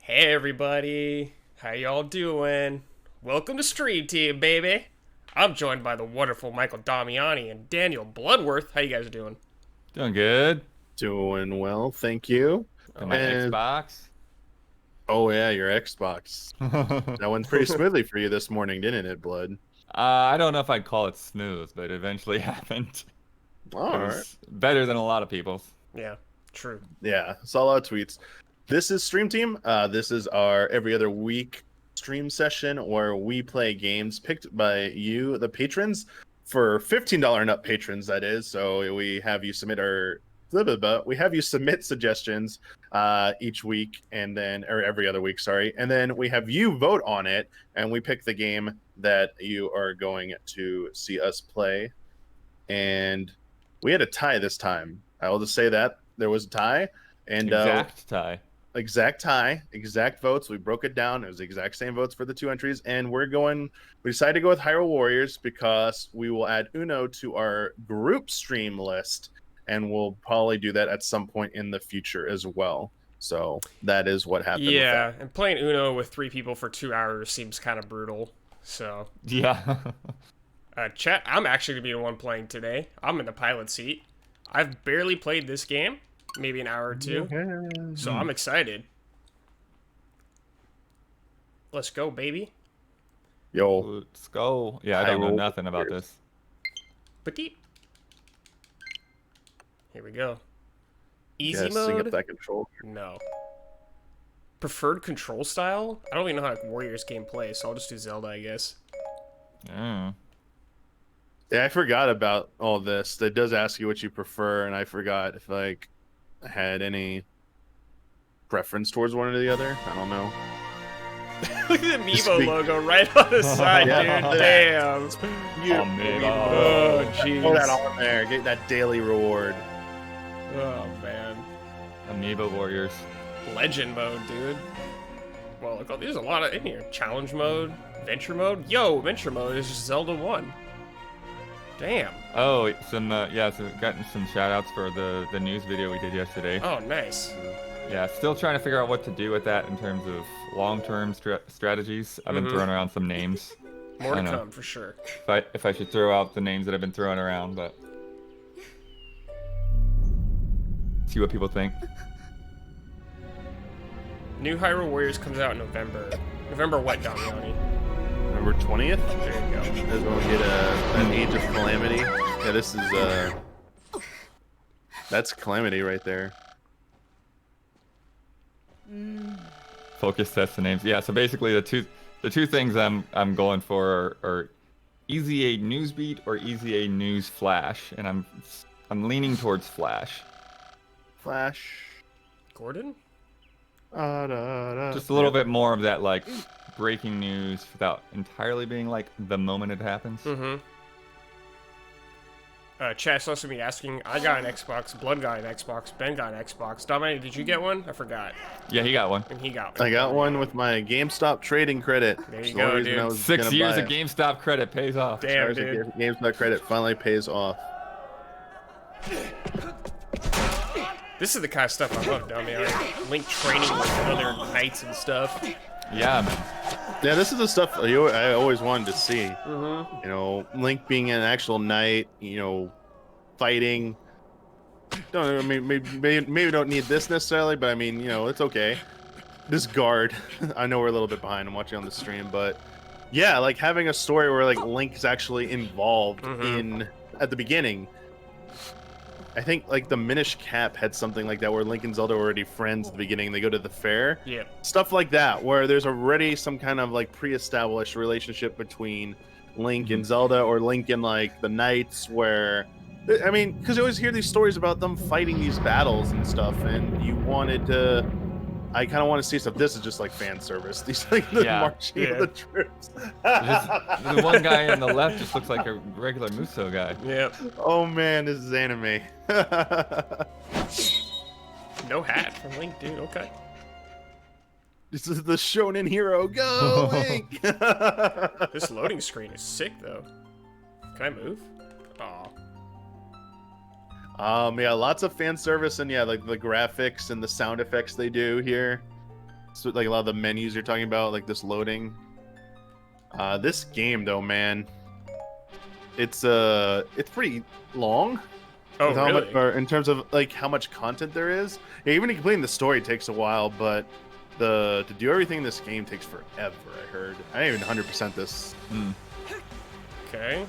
Hey everybody, how y'all doing? Welcome to Stream Team, baby. I'm joined by the wonderful Michael Damiani and Daniel Bloodworth. How you guys doing? Doing good. Doing well, thank you. On my And Xbox. oh yeah, your Xbox. That went pretty smoothly for you this morning, didn't it, Blood? I don't know if I'd call it smooth, but it eventually happened. All It right. was better than a lot of people's. Yeah, true. Yeah, saw a lot of tweets. This is Stream Team. This is our every other week stream session where we play games picked by you, the patrons, for $15 and up patrons. That is. So we have you submit suggestions each week, and then or every other week, sorry, and then we have you vote on it, and we pick the game that you are going to see us play. And we had a tie this time. I will just say that there was a tie, and Exact tie. exact tie, exact votes. We broke it down. It was the exact same votes for the two entries, and we decided to go with Hyrule Warriors because we will add Uno to our group stream list, and we'll probably do that at some point in the future as well. So that is what happened. Yeah, and playing Uno with 3 people for 2 hours seems kind of brutal. So, Yeah. chat, I'm actually going to be the one playing today. I'm in the pilot seat. I've barely played this game, maybe an hour or two. So I'm excited. Let's go, baby. Yo, Let's go. Yeah, I don't know Hyrule nothing about Warriors. this. Petite. Here we go. Easy guessing mode? if that control. No. Preferred control style? I don't even know how Warriors game plays, so I'll just do Zelda, I guess. Mm. Yeah, I forgot about all this. That does ask you what you prefer, and I forgot if I had any preference towards one or the other. I don't know. Look at the Amiibo Speak- logo right on the side, Yeah. dude. Damn. Amiibo. Oh, Throw that jeez. on there. Get that daily reward. Oh, man. Amiibo Warriors. Legend mode, dude. Well, look, there's a lot of in here. Challenge mode, adventure mode. Yo, adventure mode is just Zelda 1. Damn. Oh, so gotten some shout outs for the news video we did yesterday. Oh, nice. Yeah, still trying to figure out what to do with that in terms of long-term strategies. I've been throwing around some names. More to I know. come, for sure. If I should throw out the names that I've been throwing around, but see what people think. New Hyrule Warriors comes out in November. November what, Damiani? November 20th There you go. is when we get an Age of Calamity. Yeah, this is that's Calamity right there. Focus test the names. Yeah, so basically the two things I'm going for are Easy A News Beat or Easy A News Flash, and I'm leaning towards Flash. Flash. Gordon? Just a little bit more of that like breaking news without entirely being like the moment it happens. Mm-hmm. Chat's also me asking, I got an Xbox, Blood got an Xbox, Ben got an Xbox. Dominic, did you get one? I forgot. Yeah, he got one. And he got one. I got one with my GameStop trading credit. There you It's the go, only reason dude. I was 6 gonna years buy of it. GameStop credit pays off. Damn, Sorry, dude. GameStop credit finally pays off. This is the kind of stuff I love down there. Link training with other knights and stuff. Yeah, man. Yeah, this is the stuff I always wanted to see. Mm-hmm. You know, Link being an actual knight. You know, fighting. Don't I mean maybe don't need this necessarily, but I mean, you know, it's okay. This guard, I know we're a little bit behind. I'm watching on the stream, but yeah, like having a story where like Link's actually involved in at the beginning. I think like the Minish Cap had something like that where Link and Zelda were already friends at the beginning. They go to the fair. Yeah. Stuff like that, where there's already some kind of like pre-established relationship between Link and Zelda, or Link and like the Knights, where I mean, because you always hear these stories about them fighting these battles and stuff, and you wanted to. I kind of want to see stuff. This is just like fan service. These like the Yeah. marching of Yeah. the troops. The one guy on the left just looks like a regular Musou guy. Yep. Oh man, this is anime. No hat from Link, dude. Okay. This is the shonen hero. Go Link! This loading screen is sick, though. Can I move? Aw. Yeah, lots of fan service, and yeah, like the graphics and the sound effects they do here. So, like a lot of the menus you're talking about, like this loading. This game though, man, it's pretty long. Oh, with how really? much, or in terms of like how much content there is. Yeah, even completing the story takes a while, but to do everything in this game takes forever. I heard. I didn't even 100% this. Okay.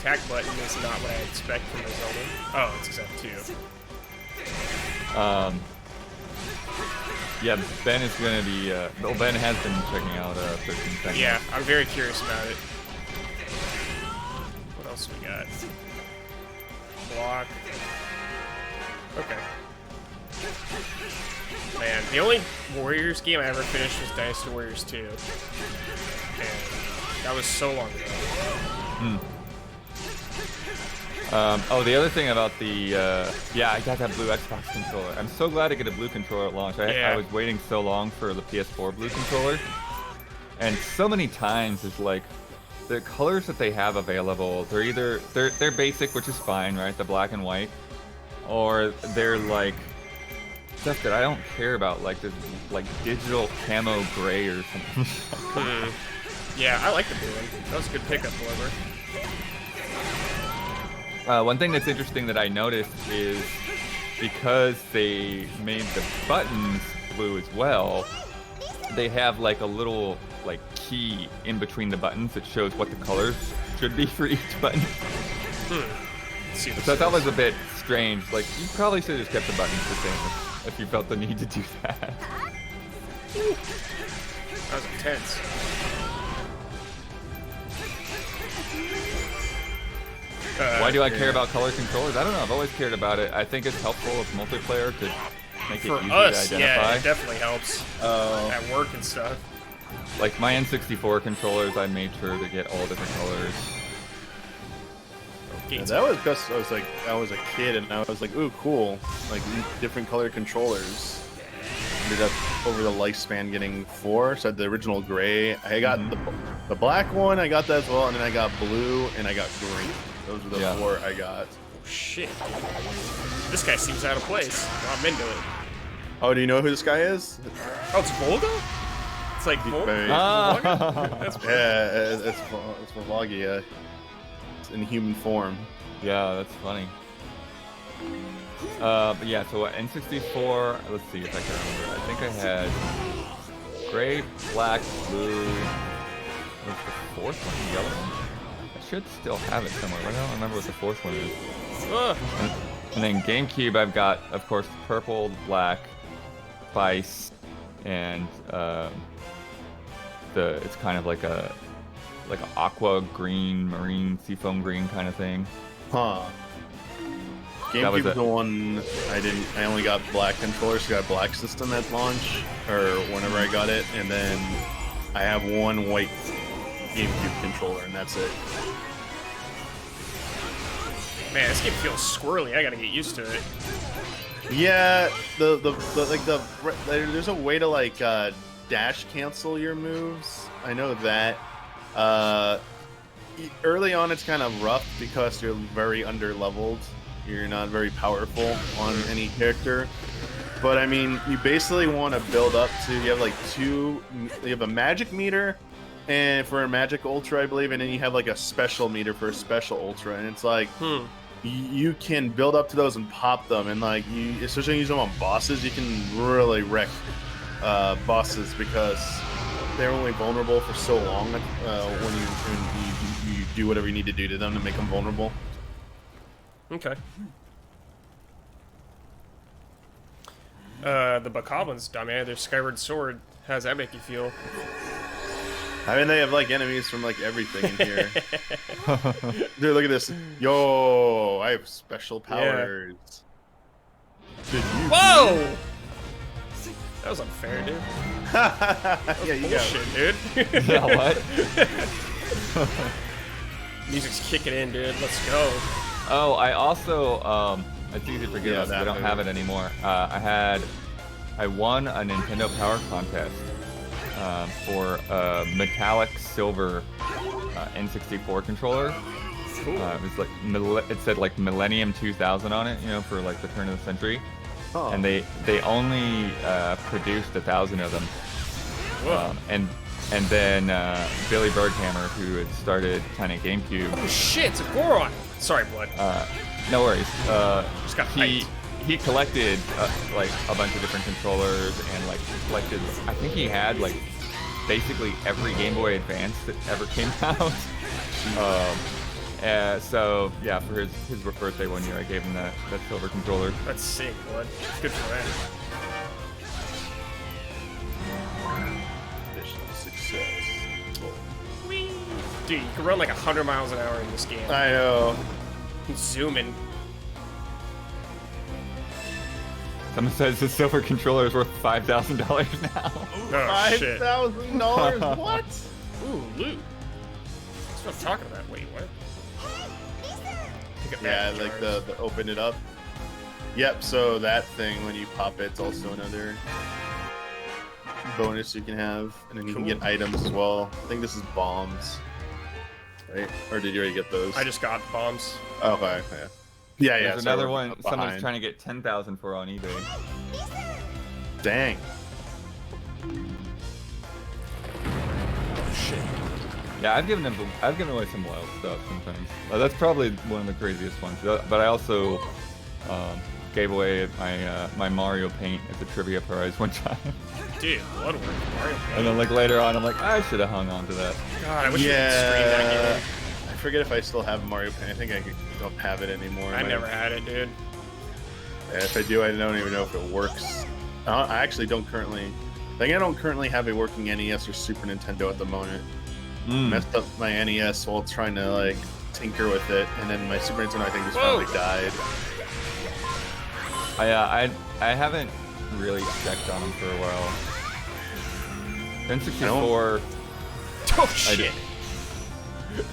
Attack button is not what I expect from a Zelda. Oh, it's F2. Yeah, Ben is gonna be. Well, Ben has been checking out 13 seconds. Yeah, I'm very curious about it. What else we got? Block. Okay. Man, the only Warriors game I ever finished was Dynasty Warriors 2. And that was so long ago. Oh, the other thing about the yeah, I got that blue Xbox controller. I'm so glad to get a blue controller at launch. I was waiting so long for the PS4 blue controller, and so many times it's like the colors that they have available. They're either they're basic, which is fine, right? The black and white, or they're like stuff that I don't care about, like this like digital camo gray or something. Yeah, I like the blue one. That was a good pickup, however. One thing that's interesting that I noticed is because they made the buttons blue as well, they have like a little like key in between the buttons that shows what the colors should be for each button. See what So I it thought says. was a bit strange. Like, you probably should have just kept the buttons the same if you felt the need to do that. That was intense. Why do I care about color controllers? I don't know. I've always cared about it. I think it's helpful with multiplayer to make it For easy us, to yeah, identify. it definitely helps at work and stuff. Like my N64 controllers, I made sure to get all different colors. Yeah, that was because I was a kid and I was like, ooh, cool, like different color controllers. Ended up over the lifespan getting 4. So I had the original gray. I got the black one. I got that as well, and then I got blue and I got green. Those were the 4 I got. Oh, shit. This guy seems out of place. Well, I'm into it. Oh, do you know who this guy is? Oh, it's Volga? It's like Volga? That's Yeah, it's Volga. It's in human form. Yeah, that's funny. But yeah, so N64, let's see if I can remember. I think I had gray, black, blue. What's the 4th one? Yellow one? I should still have it somewhere, but I don't remember what the 4th one is. And then GameCube, I've got, of course, purple, black, Vice, and it's kind of like a aqua green, marine, seafoam green kind of thing. Huh. GameCube was the one I only got black controllers, so I got a black system at launch, or whenever I got it, and then I have one white GameCube controller, and that's it. Man, this game feels squirrely. I gotta get used to it. Yeah, there's a way to like dash cancel your moves. I know that. Early on, it's kind of rough because you're very under-leveled. You're not very powerful on any character. But I mean, you basically want to build up to, you have like you have a magic meter and for a magic ultra, I believe, and then you have like a special meter for a special ultra, and it's like you can build up to those and pop them, and like especially when you use them on bosses, you can really wreck bosses because they're only vulnerable for so long when you do whatever you need to do to them to make them vulnerable. Okay. The Bokoblins, Damiani, their Skyward Sword. How does that make you feel? I mean, they have like enemies from like everything in here. Dude, look at this. Yo, I have special powers. Yeah. Whoa! That was unfair, dude. Yeah, you got Bullshit, dude. Yeah, what? Music's kicking in, dude. Let's go. Oh, I also, it's easy to forget about this, I don't have it anymore. I won a Nintendo Power Contest for a metallic silver N64 controller. Cool. It was like, it said like Millennium 2000 on it, you know, for like the turn of the century. Oh. and they only produced 1,000 of them. And then Billy Berghammer, who had started Planet GameCube. Oh shit, it's a Goron. Sorry, Blood. No worries. Just got hyped. He collected like a bunch of different controllers and like collected. I think he had like basically every Game Boy Advance that ever came out. So yeah, for his birthday one year, I gave him that silver controller. That's sick, Blood. Good for him. Mission success. Dude, you can run like 100 miles an hour in this game. I know. Zooming. Someone says the silver controller is worth $5,000 now. Oh shit. $5,000? What? Ooh, loot. That's what I'm talking about. Wait, what? Pick up Yeah, magic like jars. the open it up. Yep. So that thing, when you pop it's also another bonus you can have, and then you can get items as well. I think this is bombs, right? Or did you already get those? I just got bombs. Oh, okay. Yeah. Yeah. There's So another we're one. up Someone's behind. trying to get 10,000 for on eBay. Dang. Shit. Yeah, I've given away some wild stuff sometimes. That's probably one of the craziest ones. But I also gave away my Mario paint as a trivia prize one time. Dude, Bloodworth, Mario Paint. And then like later on, I'm like, I should have hung on to that. God, I wish we could stream that game. I forget if I still have Mario Paint. I think don't have it anymore. I never had it, dude. Yeah, if I do, I don't even know if it works. I actually don't currently. I think I don't currently have a working NES or Super Nintendo at the moment. Messed up my NES while trying to like tinker with it, and then my Super Nintendo I think just finally died. I haven't really checked on them for a while. N64. Oh shit.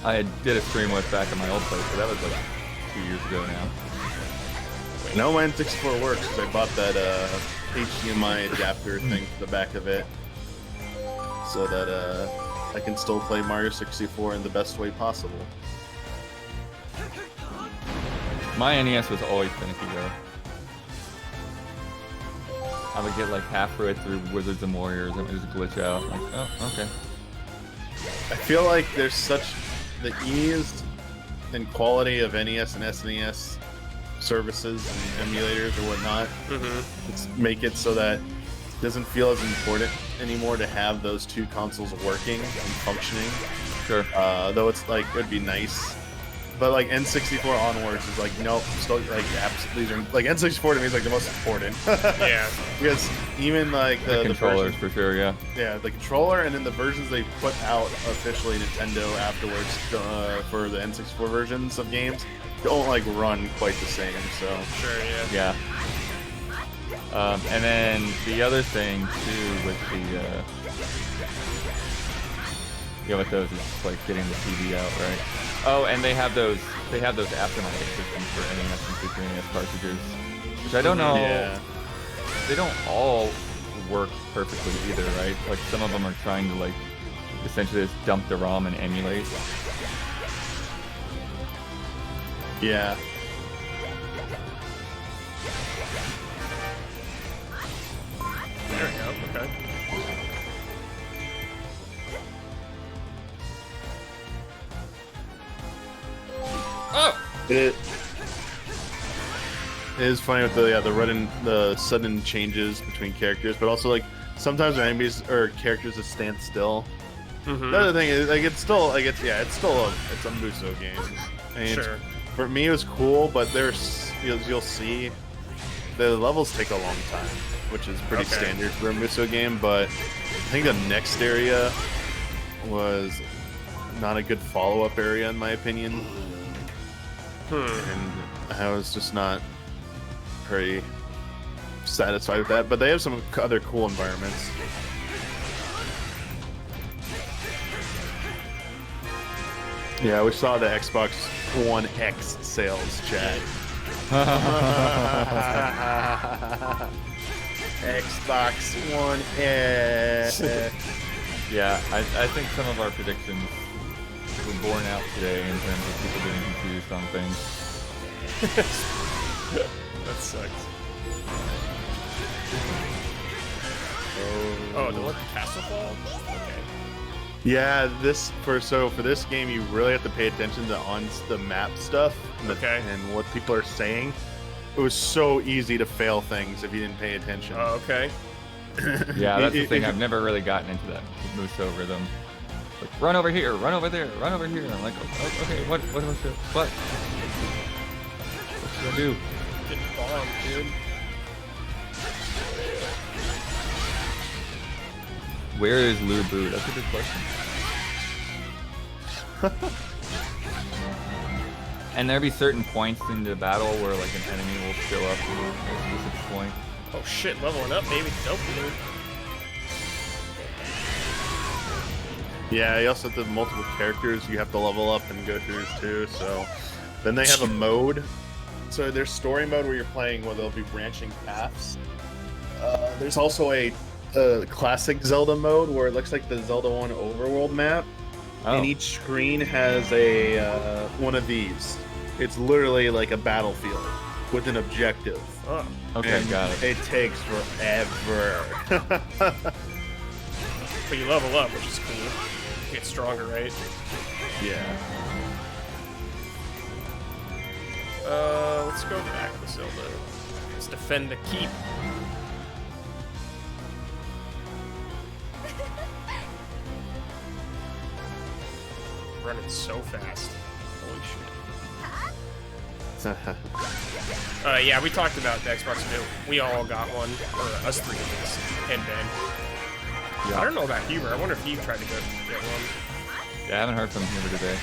I did a stream with back in my old place, but that was like 2 years ago now. No, my N64 works because I bought that HDMI adapter thing for the back of it, so that I can still play Mario 64 in the best way possible. My NES was always finicky though. I would get like halfway through Wizards and Warriors and it would just glitch out. Like, oh, okay. I feel like there's such the ease and quality of NES and SNES services and emulators or whatnot. It's make it so that it doesn't feel as important anymore to have those two consoles working and functioning. Sure. Though it's like it'd be nice, but like N64 onwards is like nope, still like these are like N64 to me is like the most important. Yeah. Because even like The controllers versions, for sure, yeah. yeah, the controller and then the versions they put out officially Nintendo afterwards for the N64 versions of games don't like run quite the same. So Sure, yeah. Yeah. And then the other thing too with the with those is like getting the TV out, right? Oh, and they have those aftermarket systems for NES and Super NES cartridges, which I don't know. yeah, They don't all work perfectly either, right? Like some of them are trying to like essentially just dump the ROM and emulate. yeah. There we go. Okay. Oh! It is funny with the sudden changes between characters, but also like sometimes enemies or characters that stand still. The other thing is like it's a Musou game. And Sure. for me it was cool, but you'll see the levels take a long time, which is pretty Okay. standard for a Musou game. But I think the next area was not a good follow-up area in my opinion. And I was just not very satisfied with that. But they have some other cool environments. Yeah, we saw the Xbox One X sales, Chad. Xbox One X. Yeah, I think some of our predictions were borne out today in terms of people getting confused on things. That sucks. Oh, to let the castle fall? Okay. Yeah, for this game, you really have to pay attention to on the map stuff and what people are saying. It was so easy to fail things if you didn't pay attention. Oh, okay. Yeah, that's the thing. I've never really gotten into that Musou rhythm. Like, run over here, run over there, run over here. I'm like, okay, what should I do? Get bombed, dude. Where is Lubu? That's a good question. And there'll be certain points in the battle where like an enemy will show up at a specific point. Oh shit, leveling up, baby. Dope, dude. Yeah, you also have the multiple characters you have to level up and go through too. So then they have a mode. So there's story mode where you're playing where there'll be branching paths. There's also a classic Zelda mode where it looks like the Zelda 1 overworld map. Oh. And each screen has a one of these. It's literally like a battlefield with an objective. Oh. Okay, And got it. It takes forever. But you level up, which is cool. You get stronger, right? Yeah. Let's go back to Zelda. Let's defend the keep. Running so fast. Holy shit. Yeah, we talked about the Xbox One. We all got one, or us three at least, and Ben. Yeah. I don't know about Huber. I wonder if he tried to go get one. Yeah, I haven't heard from Huber today.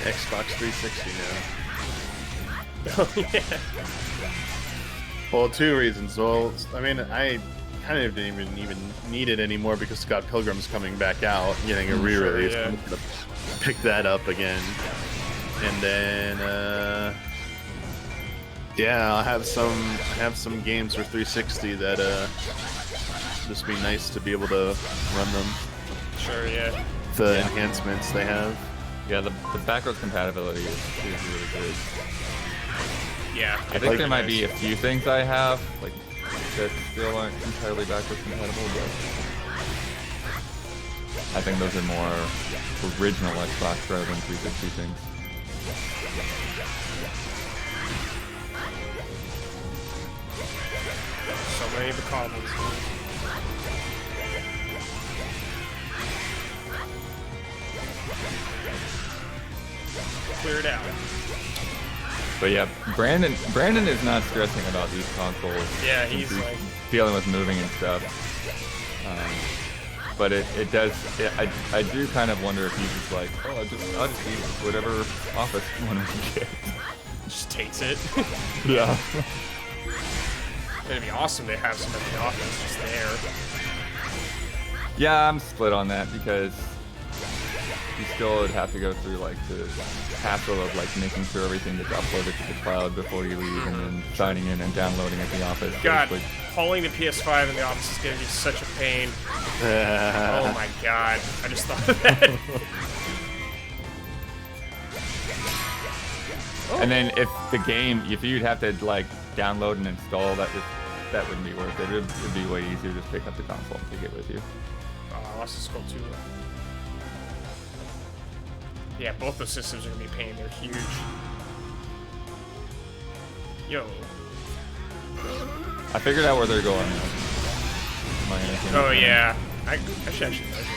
Xbox 360 now. Oh yeah. Well, two reasons. Well, I mean, I kind of didn't even need it anymore because Scott Pilgrim's coming back out, getting a re-release. Sure, yeah. I'm gonna pick that up again, and then yeah, I have some games for 360 that just be nice to be able to run them. Sure, yeah. The Yeah. enhancements they have. Yeah, the backwards compatibility is really good. Yeah. I think there might be a few things I have like that still aren't entirely backwards compatible, but I think those are more original Xbox rather than 360 things. So many of the cobbles. Clear it out. But yeah, Brandon is not stressing about these consoles. Yeah, he's like dealing with moving and stuff. But it does. I do kind of wonder if he's just like, oh, I'll just use whatever office one we can get. just takes it. Yeah. It'd be awesome to have some of the office just there. Yeah, I'm split on that because you still would have to go through like the hassle of like making sure everything gets uploaded to the cloud before you leave, and then signing in and downloading at the office. God, Like, hauling the PS5 in the office is gonna be such a pain. Oh my god, I just thought of that. and then if you'd have to like download and install that wouldn't be worth it. It'd be way easier to just pick up the console and take it with you. Oh, Lost Skull 2. Yeah, both those systems are gonna be a pain. They're huge. Yo. I figured out where they're going. Oh yeah. I should actually measure them.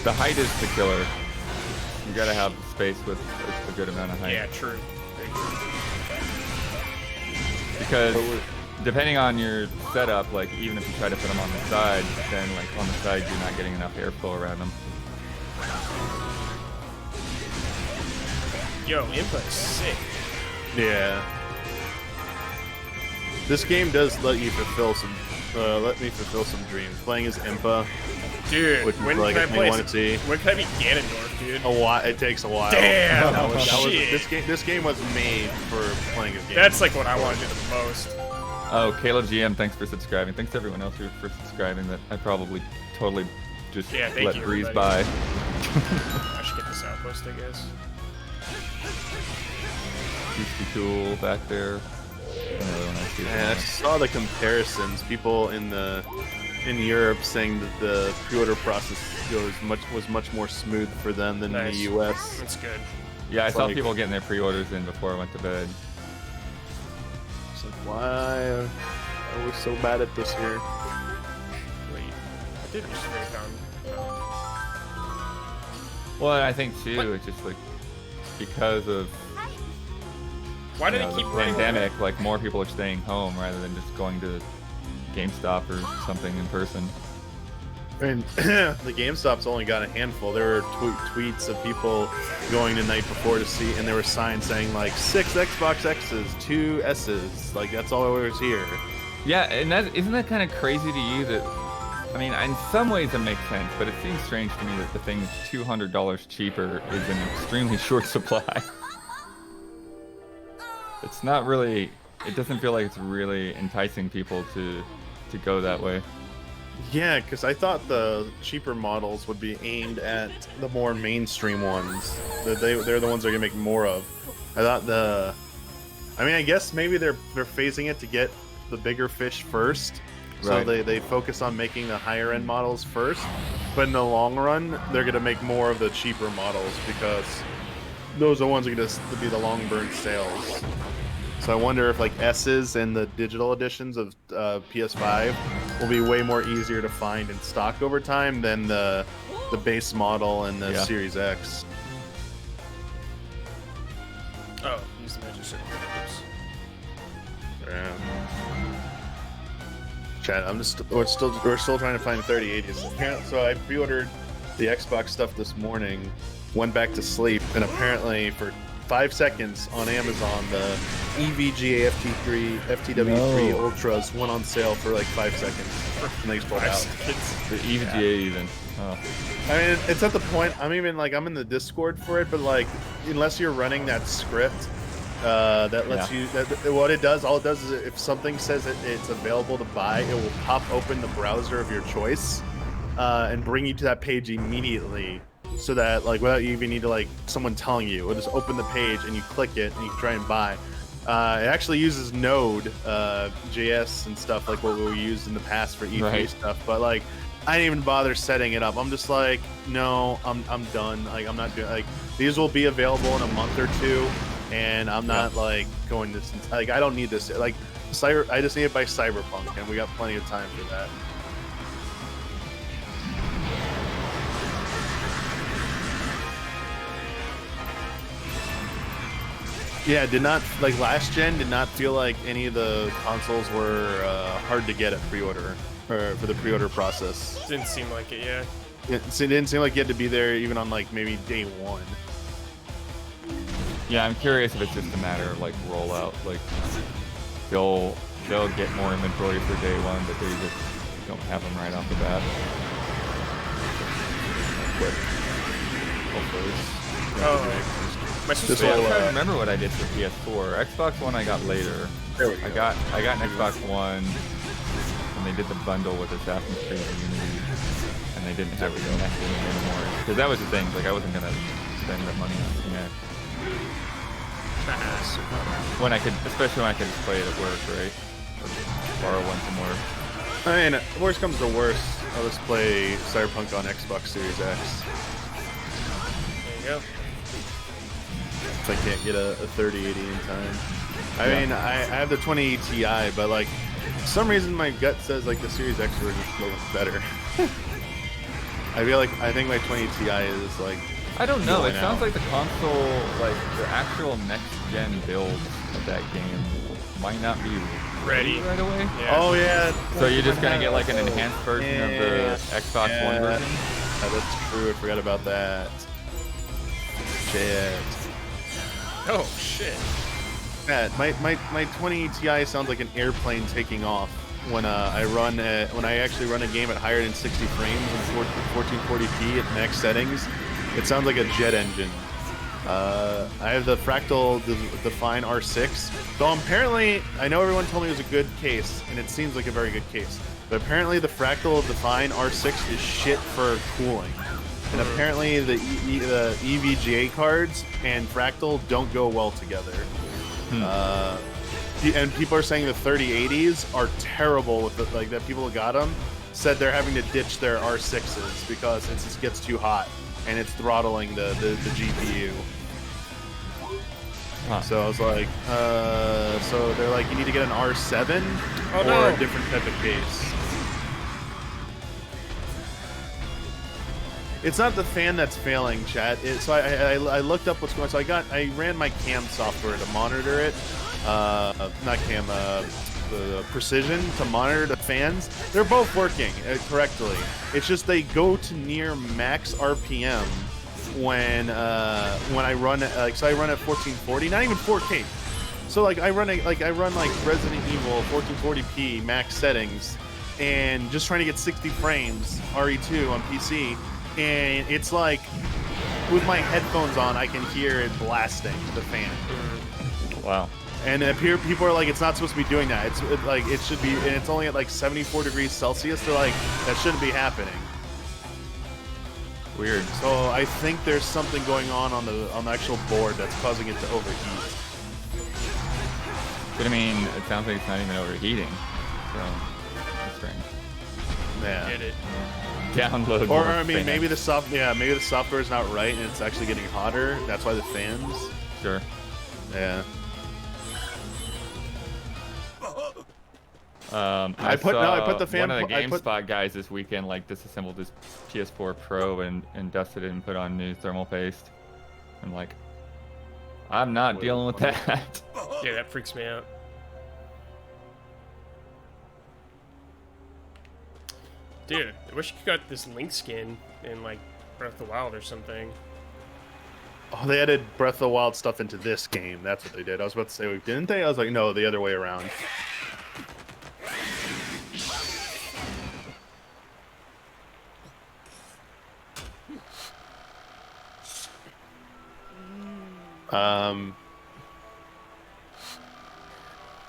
The height is the killer. You gotta have space with a good amount of height. Yeah, true. Very true. Because depending on your setup, like even if you try to put them on the side, then like on the side you're not getting enough airflow around them. Yo, input is sick. Yeah. This game does let me fulfill some dreams. Playing as Impa, Dude, which is when like can I a thing play I want to see. When can I be Ganondorf, dude? A while. It takes a while. Damn, This shit. game was made for playing as Ganondorf. That's like what I want to do the most. Oh, Caleb GM, thanks for subscribing. Thanks to everyone else for subscribing that I probably totally just Yeah, thank let you, breeze everybody. by. I should get this outpost, I guess. Acoustic Tool back there. Another one I see. Yeah, I saw the comparisons. People in Europe saying that the pre-order process was much more smooth for them than in the U.S. That's good. Yeah, I saw people getting their pre-orders in before I went to bed. It's like, why are we so bad at this here? Wait, I did just write down. Well, I think too, it's just like because of Why do the they keep writing? pandemic, like more people are staying home rather than just going to GameStop or something in person. And the GameStop's only got a handful. There were tweets of people going the night before to see, and there were signs saying like 6 Xbox X's, 2 S's. Like that's all that was here. Yeah, and isn't that kind of crazy to you that? I mean, in some ways it makes sense, but it seems strange to me that the thing that's $200 cheaper is in extremely short supply. It's not really. It doesn't feel like it's really enticing people to go that way. Yeah, because I thought the cheaper models would be aimed at the more mainstream ones. They're the ones they're gonna make more of. I thought I mean, I guess maybe they're phasing it to get the bigger fish first. So Right. they focus on making the higher end models first. But in the long run, they're gonna make more of the cheaper models because those are the ones that are gonna be the long burn sales. So I wonder if like S's and the digital editions of PS5 will be way more easier to find in stock over time than the base model and the Series X. Oh, use the magic circle. Oops. Yeah. Chat, we're still trying to find 3080s. So I pre-ordered the Xbox stuff this morning, went back to sleep, and apparently for 5 seconds on Amazon, the EVGA FTW3 Ultras went on sale for like 5 seconds, and they sold out. The EVGA even. Oh. I mean, it's at the point I'm in the Discord for it, but like, unless you're running that script, that lets you. All it does is if something says that it's available to buy, it will pop open the browser of your choice, and bring you to that page immediately. So that like without you even need to like someone telling you, it'll just open the page and you click it and you can try and buy. It actually uses Node, JS and stuff like what we used in the past for E3 stuff. But like, I didn't even bother setting it up. I'm just like, no, I'm done. Like I'm not doing like these will be available in a month or two, and I'm not like going to like I don't need this. Like I just need it by Cyberpunk, and we got plenty of time for that. Yeah, did not like last gen. Did not feel like any of the consoles were hard to get at pre-order or for the pre-order process. Didn't seem like it, yeah. It didn't seem like you had to be there even on like maybe day one. Yeah, I'm curious if it's just a matter of like rollout. Like they'll get more inventory for day one, but they just don't have them right off the bat. But hopefully. Oh. I'm trying to remember what I did for PS4. Xbox One I got later. There we go. I got an Xbox One, and they did the bundle with Assassin's Creed Unity, and they didn't have it connected anymore. Because that was the thing, like I wasn't gonna spend that money on Kinect. Especially when I could just play it at work, right? Or borrow one from work. I mean, worst comes to worst, I'll just play Cyberpunk on Xbox Series X. There you go. If I can't get a 3080 in time. I mean, I have the 2080 Ti, but like, for some reason my gut says like the Series X version still looks better. I think my 2080 Ti is like. I don't know. It sounds out. like the console, like the actual next gen build of that game, might not be Ready right away. Yeah. Oh yeah. So you're just gonna get like an enhanced version of the Xbox One version. Yeah, that's true. I forgot about that. Shit. Oh shit. Yeah, my 2080 Ti sounds like an airplane taking off when I actually run a game at higher than 60 frames and 1440p at max settings. It sounds like a jet engine. I have the Fractal Define R6. Though apparently, I know everyone told me it was a good case, and it seems like a very good case. But apparently the Fractal Define R6 is shit for cooling. And apparently the EVGA cards and Fractal don't go well together. And people are saying the 3080s are terrible with it. Like that, people who got them said they're having to ditch their R6s because it just gets too hot and it's throttling the GPU. Huh. So I was like, so they're like, you need to get an R7 or a different type of case. It's not the fan that's failing, chat. So I looked up what's going on. So I ran my cam software to monitor it. Not cam, the precision to monitor the fans. They're both working correctly. It's just they go to near max RPM when I run so I run at 1440, not even 4K. So I run Resident Evil 1440p max settings, and just trying to get 60 frames RE2 on PC, and it's like with my headphones on, I can hear it blasting the fan. Wow. And people are like, it's not supposed to be doing that. It should be, and it's only at like 74 degrees Celsius. They're like, that shouldn't be happening. Weird. So I think there's something going on the actual board that's causing it to overheat. But I mean, it sounds like it's not even overheating. So that's strange. Yeah. Get it. Download. Or more I mean, fans. maybe the software is not right and it's actually getting hotter. That's why the fans. Sure. Yeah. I put the fan. One of the GameSpot guys this weekend disassembled his PS4 Pro and dusted it and put on new thermal paste. I'm like, I'm not dealing with that. Yeah, that freaks me out. Dude, I wish you got this Link skin in Breath of the Wild or something. Oh, they added Breath of the Wild stuff into this game. That's what they did. I was about to say, didn't they? I was like, no, the other way around.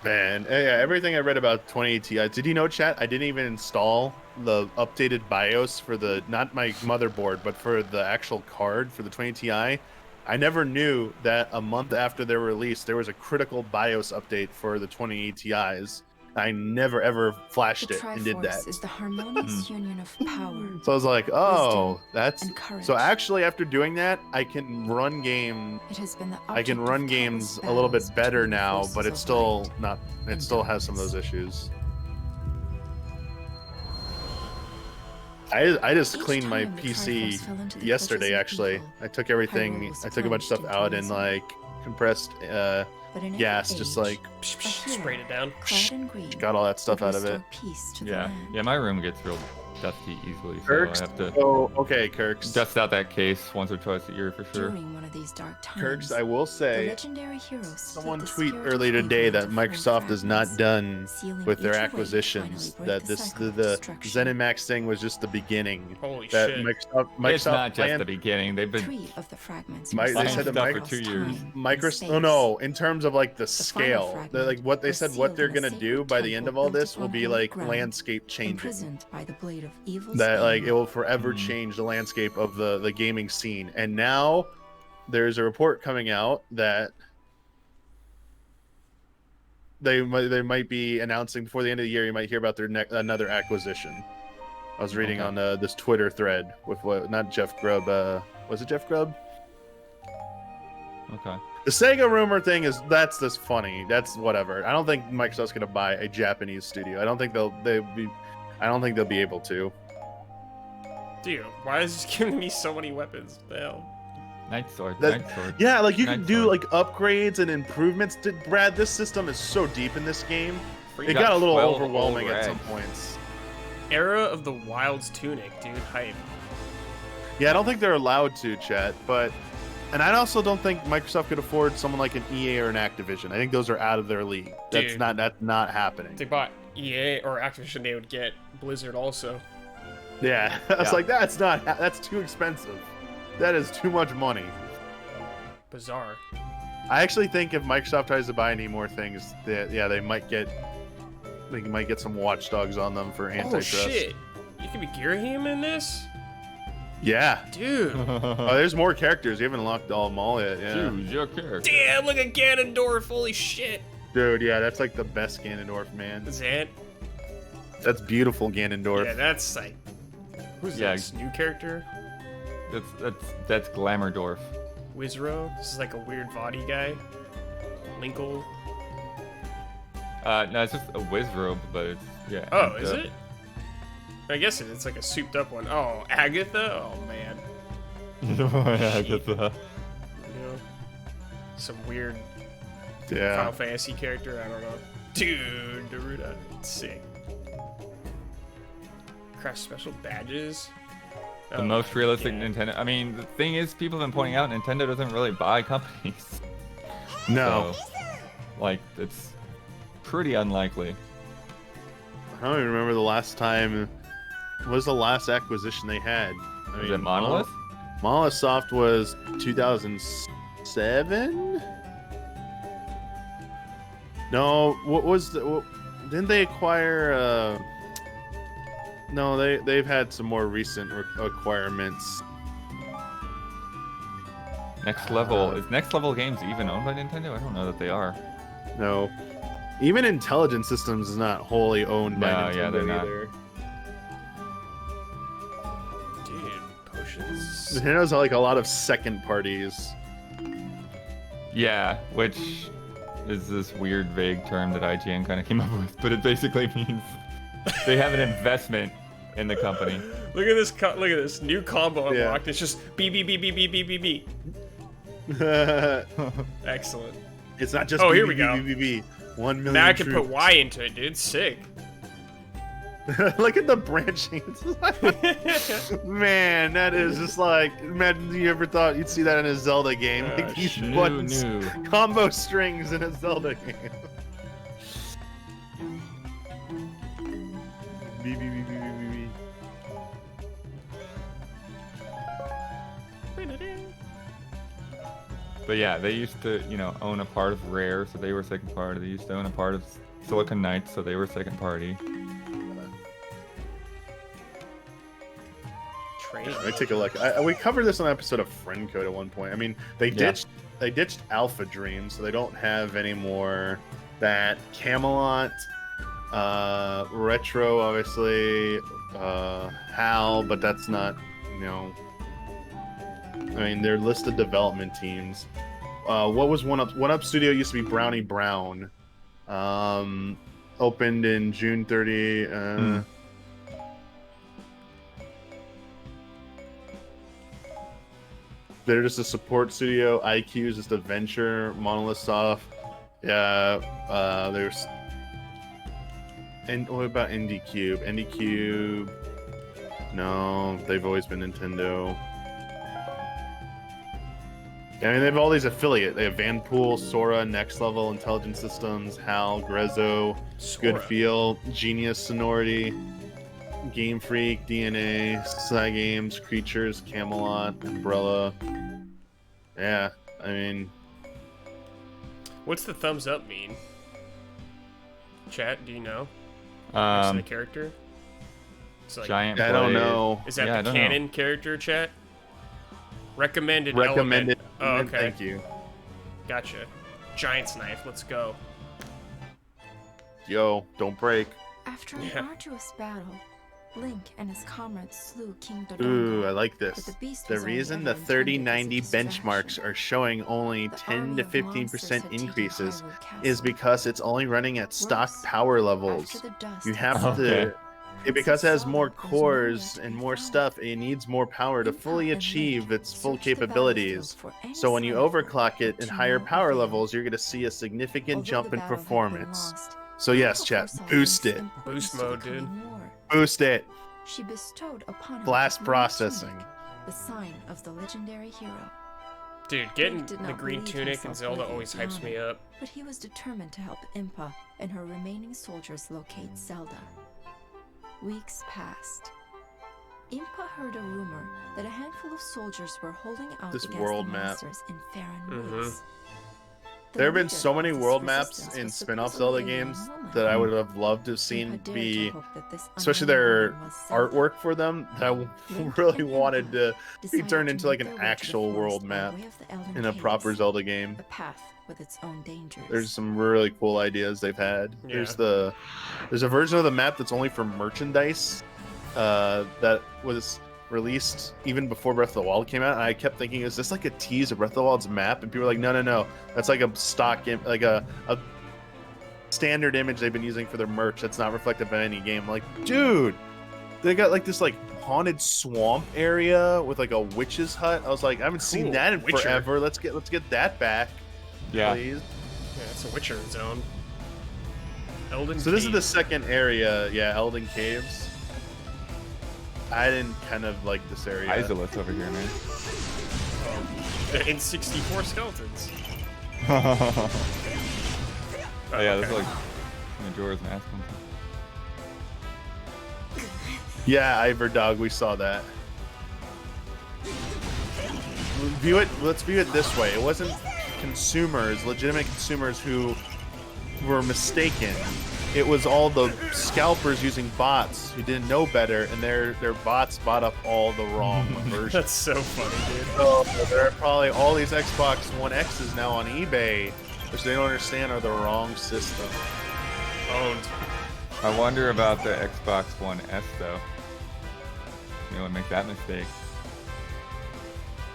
Man, yeah, everything I read about 2080 Ti. Did you know, chat? I didn't even install the updated BIOS for not my motherboard, but for the actual card for the 2080 Ti. I never knew that a month after their release, there was a critical BIOS update for the 2080 Ti's. I never ever flashed it and did that. Is the harmonious union of power. So I was like, oh, that's and courage. so. Actually, after doing that, I can run games a little bit better now, but it's still not. It still has some of those issues. I just cleaned my PC yesterday. Actually, I took everything. I took a bunch of stuff out and compressed gas, just sprayed it down. Got all that stuff out of it. Yeah, my room gets real dusty easily, so Kirks, I have to. Oh, okay, Kirks. Dust out that case once or twice a year for sure. During one of these dark times, Kirks, I will say, someone tweet earlier today that Microsoft is not done with their acquisitions. That the ZeniMax thing was just the beginning. Holy that shit! Microsoft It's not just the beginning. They've been Three of the fragments they said the stuff for 2 years. Microsoft. Oh no, in terms of the scale, what they said, what they're gonna do by the end of all this will be landscape changing. That it will forever change the landscape of the gaming scene. And now there's a report coming out that they might be announcing before the end of the year. You might hear about their another acquisition. I was reading on this Twitter thread with not Jeff Grubb. Was it Jeff Grubb? Okay. The Sega rumor thing that's just funny. That's whatever. I don't think Microsoft's gonna buy a Japanese studio. I don't think they'll be able to. Dude, why is this giving me so many weapons? The hell? Night sword. Yeah, you can do sword. upgrades and improvements. Brad, this system is so deep in this game. It got got a little 12 overwhelming old at some rags. points. Era of the Wild's tunic, dude. Hype. Yeah, I don't think they're allowed to, chat, and I also don't think Microsoft could afford someone like an EA or an Activision. I think those are out of their league. That's Dude. not happening. If they bought EA or Activision, they would get Blizzard also. Yeah, I was like, that's too expensive. That is too much money. Bizarre. I actually think if Microsoft tries to buy any more things, they might get some watchdogs on them for Oh antitrust. shit! You could be Girahim in this? Yeah. Dude. Oh, there's more characters. You haven't unlocked all them all yet. Yeah. Dude. Oh, there's more characters. You haven't unlocked all them all yet. Yeah. Choose your character. Damn, look at Ganondorf. Holy shit. Dude, yeah, that's like the best Ganondorf, man. Is it? That's beautiful Ganondorf. Yeah, that's like. Who's this new character? That's Glamourdorf. Wizro. This is like a weird body guy. Linkle. No, it's just a Wizrobe, but it's yeah. Oh, and, is it? I guess it's like a souped up one. Oh, Agatha? Oh, man. yeah, Sheep. You know, some weird Yeah. Final Fantasy character. I don't know. Dude, Daruda. Sick. Craft special badges. The most realistic Nintendo. I mean, the thing is, people have been pointing out Nintendo doesn't really buy companies. No. So, like, it's pretty unlikely. I don't even remember the last time. What was the last acquisition they had? I Was it Monolith? Monolith Soft was 2007? No, what was the... didn't they acquire... No, they've had some more recent acquirements. Next Level. Is Next Level Games even owned by Nintendo? I don't know that they are. No. Even Intelligent Systems is not wholly owned by No, Nintendo yeah, they're not. either. Dude, potions. Nintendo's like a lot of second parties. Yeah, which is this weird, vague term that IGN kind of came up with, but it basically means they have an investment in the company. Look at this! Look at this new combo Yeah. unlocked. It's just B B B B B B B B. Excellent. It's not just Oh, B, here B, we B, go. B, B, B. 1 million Now I can put troops. Y into it, dude. Sick. Look at the branching. It's like- man, that is just like, imagine you ever thought you'd see that in a Zelda game. Like these buttons, combo strings in a Zelda game. B, B, B, B, B, B, B. But yeah, they used to, own a part of Rare, so they were second party. They used to own a part of Silicon Knights, so they were second party. Let me take a look. We covered this on an episode of Friend Code at one point. I mean, they ditched Alpha Dream, so they don't have any more that. Camelot, Retro, obviously, HAL, but that's not, I mean, they're listed development teams. What was One Up? One Up Studio used to be Brownie Brown. Opened in June 30. They're just a support studio. IQ is just a venture. Monolith Soft. Yeah. There's. And what about Indie Cube? Indie Cube. No, they've always been Nintendo. I mean, they have all these affiliate. They have Vanpool, Sora, Next Level, Intelligent Systems, HAL, Grezzo, Good Feel, Genius Sonority, Game Freak, DNA, Cygames, Creatures, Camelot, Umbrella. Yeah, I mean... What's the thumbs up mean? Chat, do you know? Next to the character? It's like, Giant I don't Blade. know. Is that Yeah, I the don't know. canon character, chat? Recommended Recommended. element. Oh, okay. Thank you. Gotcha. Giant's knife, let's go. Yo, don't break. After an arduous battle, Link and his comrades slew King Dodongo. Ooh, I like but this. the beast The was only reason ever the intended as a 3090 benchmarks distraction. are showing only The 10 army to of monsters 15% have taken increases Hyrule Castle. is because it's only running at stock Worse, power levels. After the dust You have had to... Okay. Because it has more There's nowhere cores to and be more found. stuff, it needs more power to Impa fully and achieve Link its full searched the capabilities. battlefield for any So when you sign of her, overclock it but in to higher no power avail. levels, you're going to see a significant Although jump the in battle had been performance. lost, So yes, Impa chat, foresaw boost the it. importance Boost of the mode, dude. coming war. Boost it. She bestowed upon her Blast the green processing. tunic, the sign of the legendary hero. Dude, getting did the not green believe tunic in himself Zelda worthy always of hypes the me honor. up. But he was determined to help Impa and her remaining soldiers locate Zelda. Weeks passed. Impa heard a rumor that a handful of soldiers were holding out This against world the map. monsters in Faron Woods. There have been so many world maps in spin-off Zelda games that I would have loved to have seen be, especially their artwork for them, that I really wanted to be turned into like an actual world map in a proper Zelda game. A path with its own dangers. There's some really cool ideas they've had. Yeah. There's a version of the map that's only for merchandise that was released even before Breath of the Wild came out, and I kept thinking, is this like a tease of Breath of the Wild's map? And people were like, no, that's like a stock like a standard image they've been using for their merch that's not reflective in any game. I'm like, dude, they got like this like haunted swamp area with like a witch's hut. I was like, I haven't seen that in Witcher. forever. Let's get that back, Yeah. please. Yeah, it's a Witcher zone. Elden So this is the Cave. second area, yeah, Elden Caves. I didn't kind of like this area. Isolus over here, man. The N64 skeletons. Oh yeah, this is Okay. like Majora's Mask. Yeah, Iverdog, we saw that. Let's view it this way. It wasn't consumers, legitimate consumers who were mistaken. It was all the scalpers using bots who didn't know better, and their bots bought up all the wrong versions. That's so funny, dude. So there are probably all these Xbox One X's now on eBay, which they don't understand are the wrong system. Owned. I wonder about the Xbox One S though. You would make that mistake.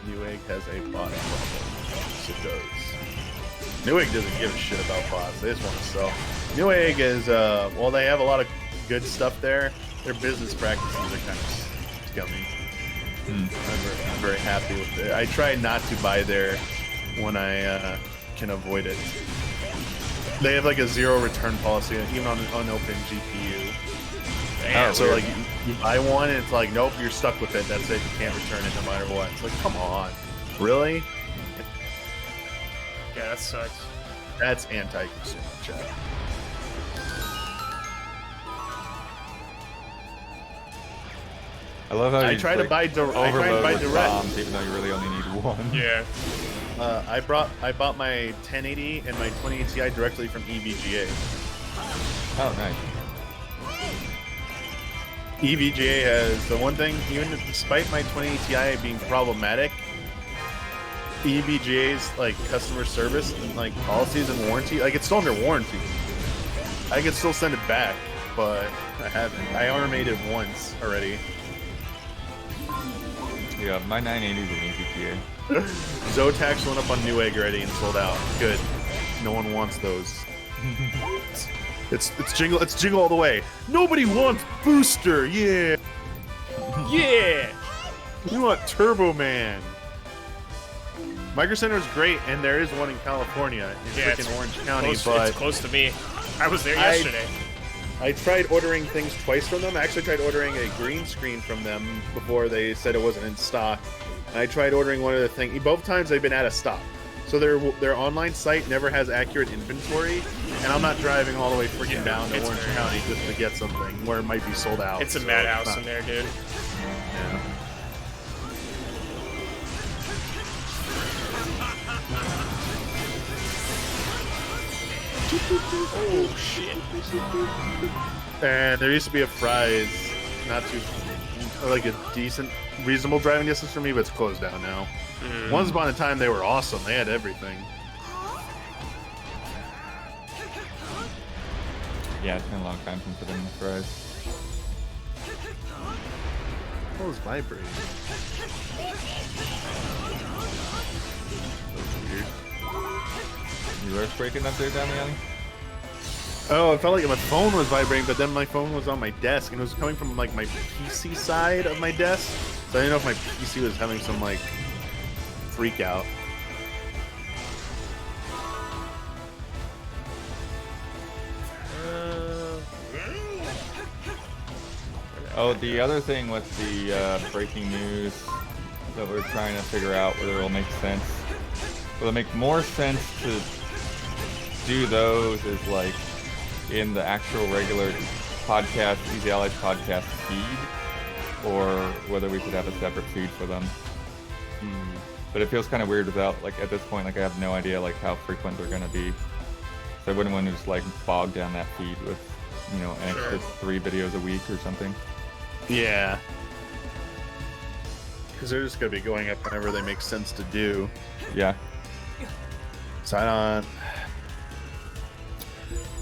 Newegg has a bot problem. Yes, it does. Newegg doesn't give a shit about bots. They just want to sell. Newegg is, well, they have a lot of good stuff there. Their business practices are kind of scummy. I'm very happy with it. I try not to buy there when I can avoid it. They have like a zero return policy, even on an unopened GPU. Damn. So like you buy one and it's like, nope, you're stuck with it. That's it. You can't return it no matter what. It's like, come on, really? Yeah, that sucks. That's anti-consumer, chat. I love how I you try to like, buy direct. I try overload and buy with direct. ROMs, even though you really only need one. Yeah. I bought my 1080 and my 2080 Ti directly from EVGA. Oh, nice. EVGA has the one thing, even despite my 2080 Ti being problematic, EVGA's like customer service and like policies and warranty, like it's still under warranty. I could still send it back, but I haven't. I automated once already. Yeah, my 980 is an EVGA. Zotax went up on Newegg already and sold out. Good. No one wants those. It's jingle all the way. Nobody wants Booster. Yeah. Yeah! We want Turbo Man. Micro Center is great, and there is one in California in Yeah, it's freaking Orange County. Close, But it's close to me. I was there yesterday. I tried ordering things twice from them. I actually tried ordering a green screen from them before they said it wasn't in stock. And I tried ordering one of the things. Both times they've been out of stock. So their online site never has accurate inventory, and I'm not driving all the way freaking down to it's Orange very- County just to get something where it might be sold out. It's a So madhouse not- in there, dude. Yeah. Oh, shit. And there used to be a Fry's, not too, like a decent, reasonable driving distance for me, but it's closed down now. Once upon a time, they were awesome. They had everything. Yeah, it's been a long time since I've been in the fries. What was vibrating? You were breaking up there, Damiani? Oh, it felt like my phone was vibrating, but then my phone was on my desk, and it was coming from like my PC side of my desk. So I didn't know if my PC was having some like freak out. Oh, the other thing with the breaking news that we're trying to figure out whether it'll make sense. Will it make more sense to do those as like in the actual regular podcast, Easy Allies podcast feed, or whether we could have a separate feed for them? But it feels kind of weird without, like, at this point, like, I have no idea, like, how frequent they're gonna be. So I wouldn't want to just, like, bog down that feed with, you know, an extra 3 videos a week or something. Yeah. Because they're just gonna be going up whenever they make sense to do. Yeah. So I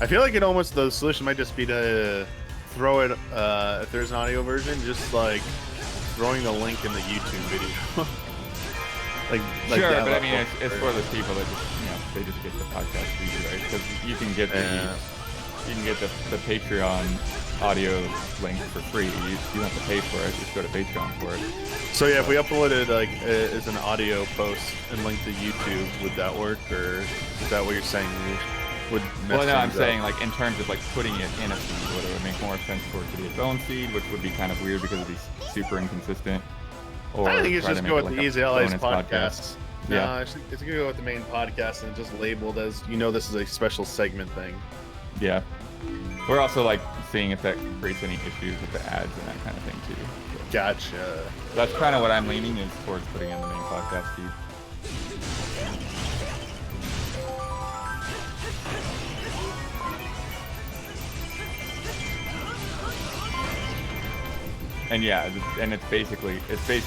feel like the solution might just be to throw it, if there's an audio version, just like throwing the link in the YouTube video. like Sure, that but I mean, level. it's for the people that just, you know, they just get the podcast feed, right? Because you can get the Patreon audio link for free. You don't have to pay for it. Just go to Patreon for it. So yeah, if we uploaded like as an audio post and linked to YouTube, would that work, or is that what you're saying? Would Well, no, I'm saying like in terms of like putting it in a feed, would it would make more sense for it to be its own feed, which would be kind of weird because it'd be super inconsistent. Or I think it's try just to go make with it the like a Easy Allies bonus podcast. Yeah. No, it's gonna go with the main podcast and just labeled as, you know, this is a special segment thing. Yeah. We're also like seeing if that creates any issues with the ads and that kind of thing too. So Gotcha. that's kind of what I'm leaning is towards putting in the main podcast feed. And yeah, and it's basically the same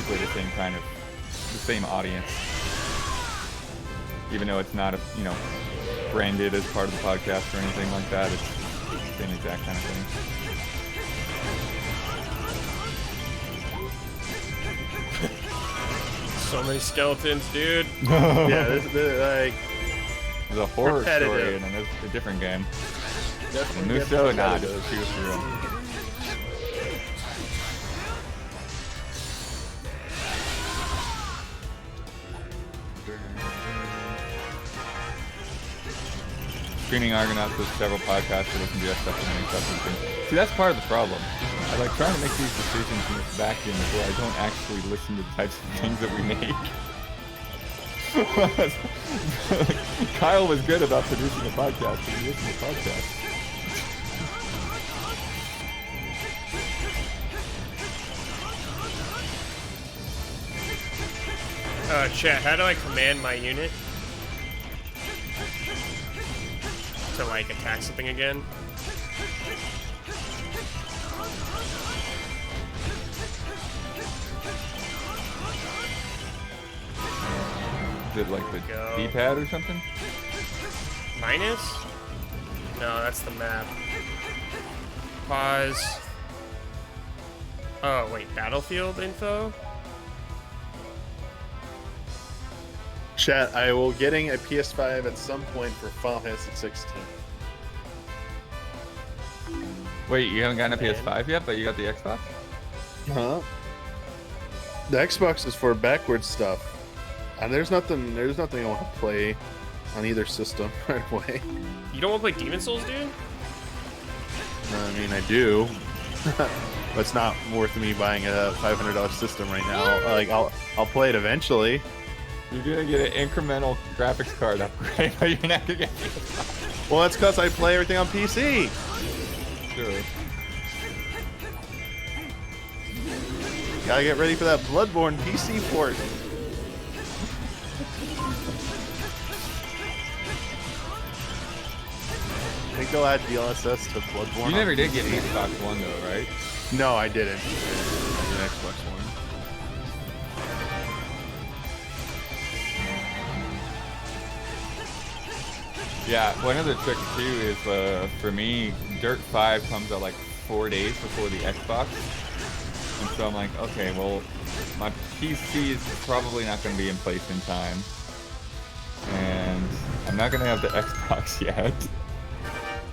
kind of the same audience, even though it's not you know, branded as part of the podcast or anything like that. It's the same exact kind of thing. So many skeletons, dude. Yeah, this like There's a horror story repetitive. and then there's a different game. definitely And Musou, nah, repetitive. just shoot through them. Screening Argonauts with several podcasts to listen to your stuff and any stuff and things. See, that's part of the problem. I like trying to make these decisions in this vacuum where I don't actually listen to the types of things that we make. Kyle was good about producing a podcast, but he listened to podcasts. Chat, how do I command my unit to, like, attack something again? Is it like the Go. D-pad or something? Minus? No, that's the map. Pause. Oh, wait, battlefield info? Chat, I will getting a PS5 at some point for Final Fantasy 16. Wait, you haven't gotten a PS5 yet, but you got the Xbox? Huh? The Xbox is for backwards stuff. And there's nothing I want to play on either system right away. You don't want to play Demon Souls, dude? I mean, I do. But it's not worth me buying a $500 system right now. Like, I'll play it eventually. You're gonna get an incremental graphics card upgrade, but you're not gonna get PS5. Well, that's because I play everything on PC. Sure. Gotta get ready for that Bloodborne PC port. I think they'll add DLSS to Bloodborne. You never on did get PC. Xbox One though, right? No, I didn't. I did Xbox One. Yeah, one of the tricks too is for me, Dirt 5 comes out like 4 days before the Xbox. And so I'm like, okay, well, my PC is probably not going to be in place in time. And I'm not going to have the Xbox yet.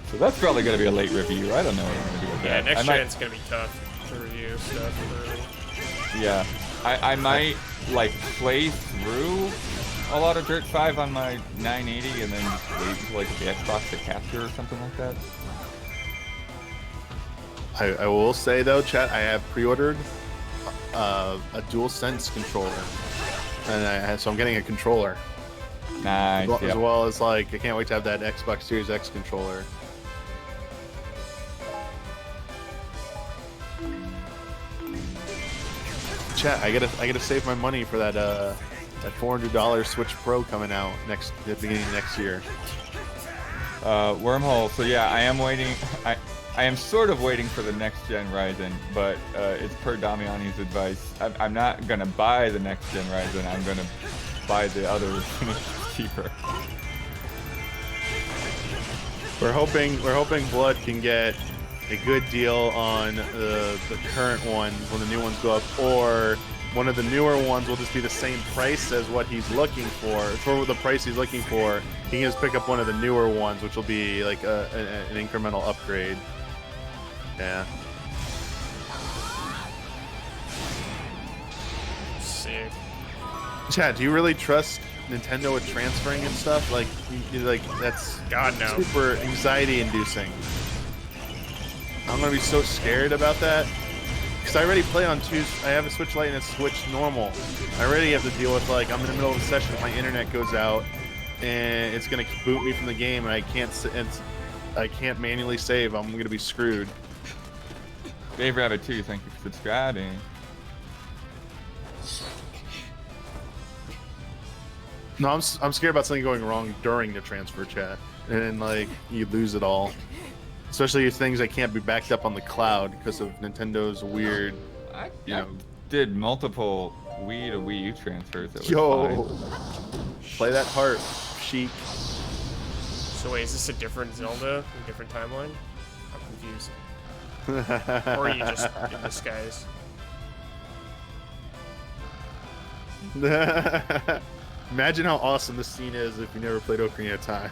So that's probably going to be a late review. I don't know what I'm going to do with Yeah, that. next I might- gen's gonna be tough to review stuff early. Yeah, I might like play through a lot of Dirt 5 on my 980 and then just wait until like the Xbox to capture or something like that. I will say though, chat, I have pre-ordered a DualSense controller, and so I'm getting a controller Nice. as Yeah. well as like I can't wait to have that Xbox Series X controller. Chat, I gotta save my money for that That $400 Switch Pro coming out at the beginning of next year. Wormhole. So yeah, I am waiting. I am sort of waiting for the next gen Ryzen, but it's per Damiani's advice. I'm not gonna buy the next gen Ryzen. I'm gonna buy the other cheaper. We're hoping Blood can get a good deal on the current ones when the new ones go up, or one of the newer ones will just be the same price as what he's looking for the price he's looking for. He can just pick up one of the newer ones, which will be like an incremental upgrade. Yeah. Sick. Chad, do you really trust Nintendo with transferring and stuff? Like that's God, no. super anxiety-inducing. I'm gonna be so scared about that. Because I already play on two. I have a Switch Lite and a Switch Normal. I already have to deal with, like, I'm in the middle of a session, my internet goes out, and it's gonna boot me from the game, and I can't manually save. I'm gonna be screwed. Dave Rabbit 2, thank you for subscribing. No, I'm scared about something going wrong during the transfer, chat, and then, like, you lose it all. Especially if things that can't be backed up on the cloud because of Nintendo's weird, I you know. did multiple Wii to Wii U transfers. That was Yo, fine. play that harp, Sheik. So wait, is this a different Zelda, a different timeline? I'm confused. Or are you just in disguise? Imagine how awesome this scene is if you never played Ocarina of Time.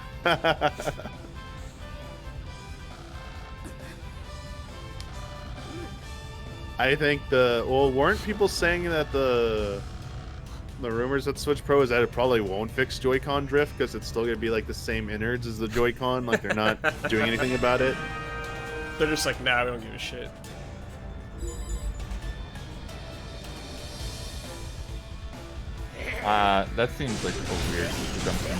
I think weren't people saying that the rumors that Switch Pro is that it probably won't fix Joy-Con drift because it's still gonna be like the same innards as the Joy-Con, like they're not doing anything about it. They're just like, nah, we don't give a shit. That seems like a weird assumption.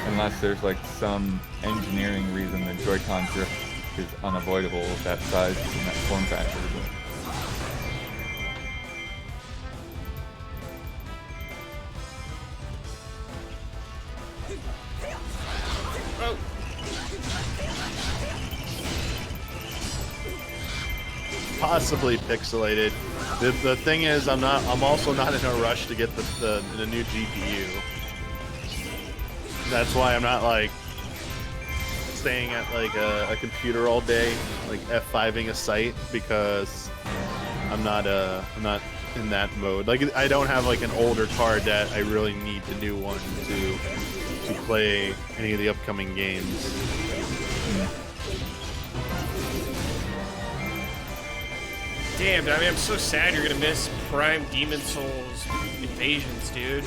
Unless there's like some engineering reason the Joy-Con drift is unavoidable with that size and that form factor. Oh. Possibly pixelated. The thing is, I'm also not in a rush to get the new GPU. That's why I'm not like staying at like a computer all day, like F5ing a site, because I'm not in that mode. Like I don't have like an older card that I really need the new one to play any of the upcoming games. Damn, I mean, I'm so sad you're gonna miss Prime Demon Souls invasions, dude.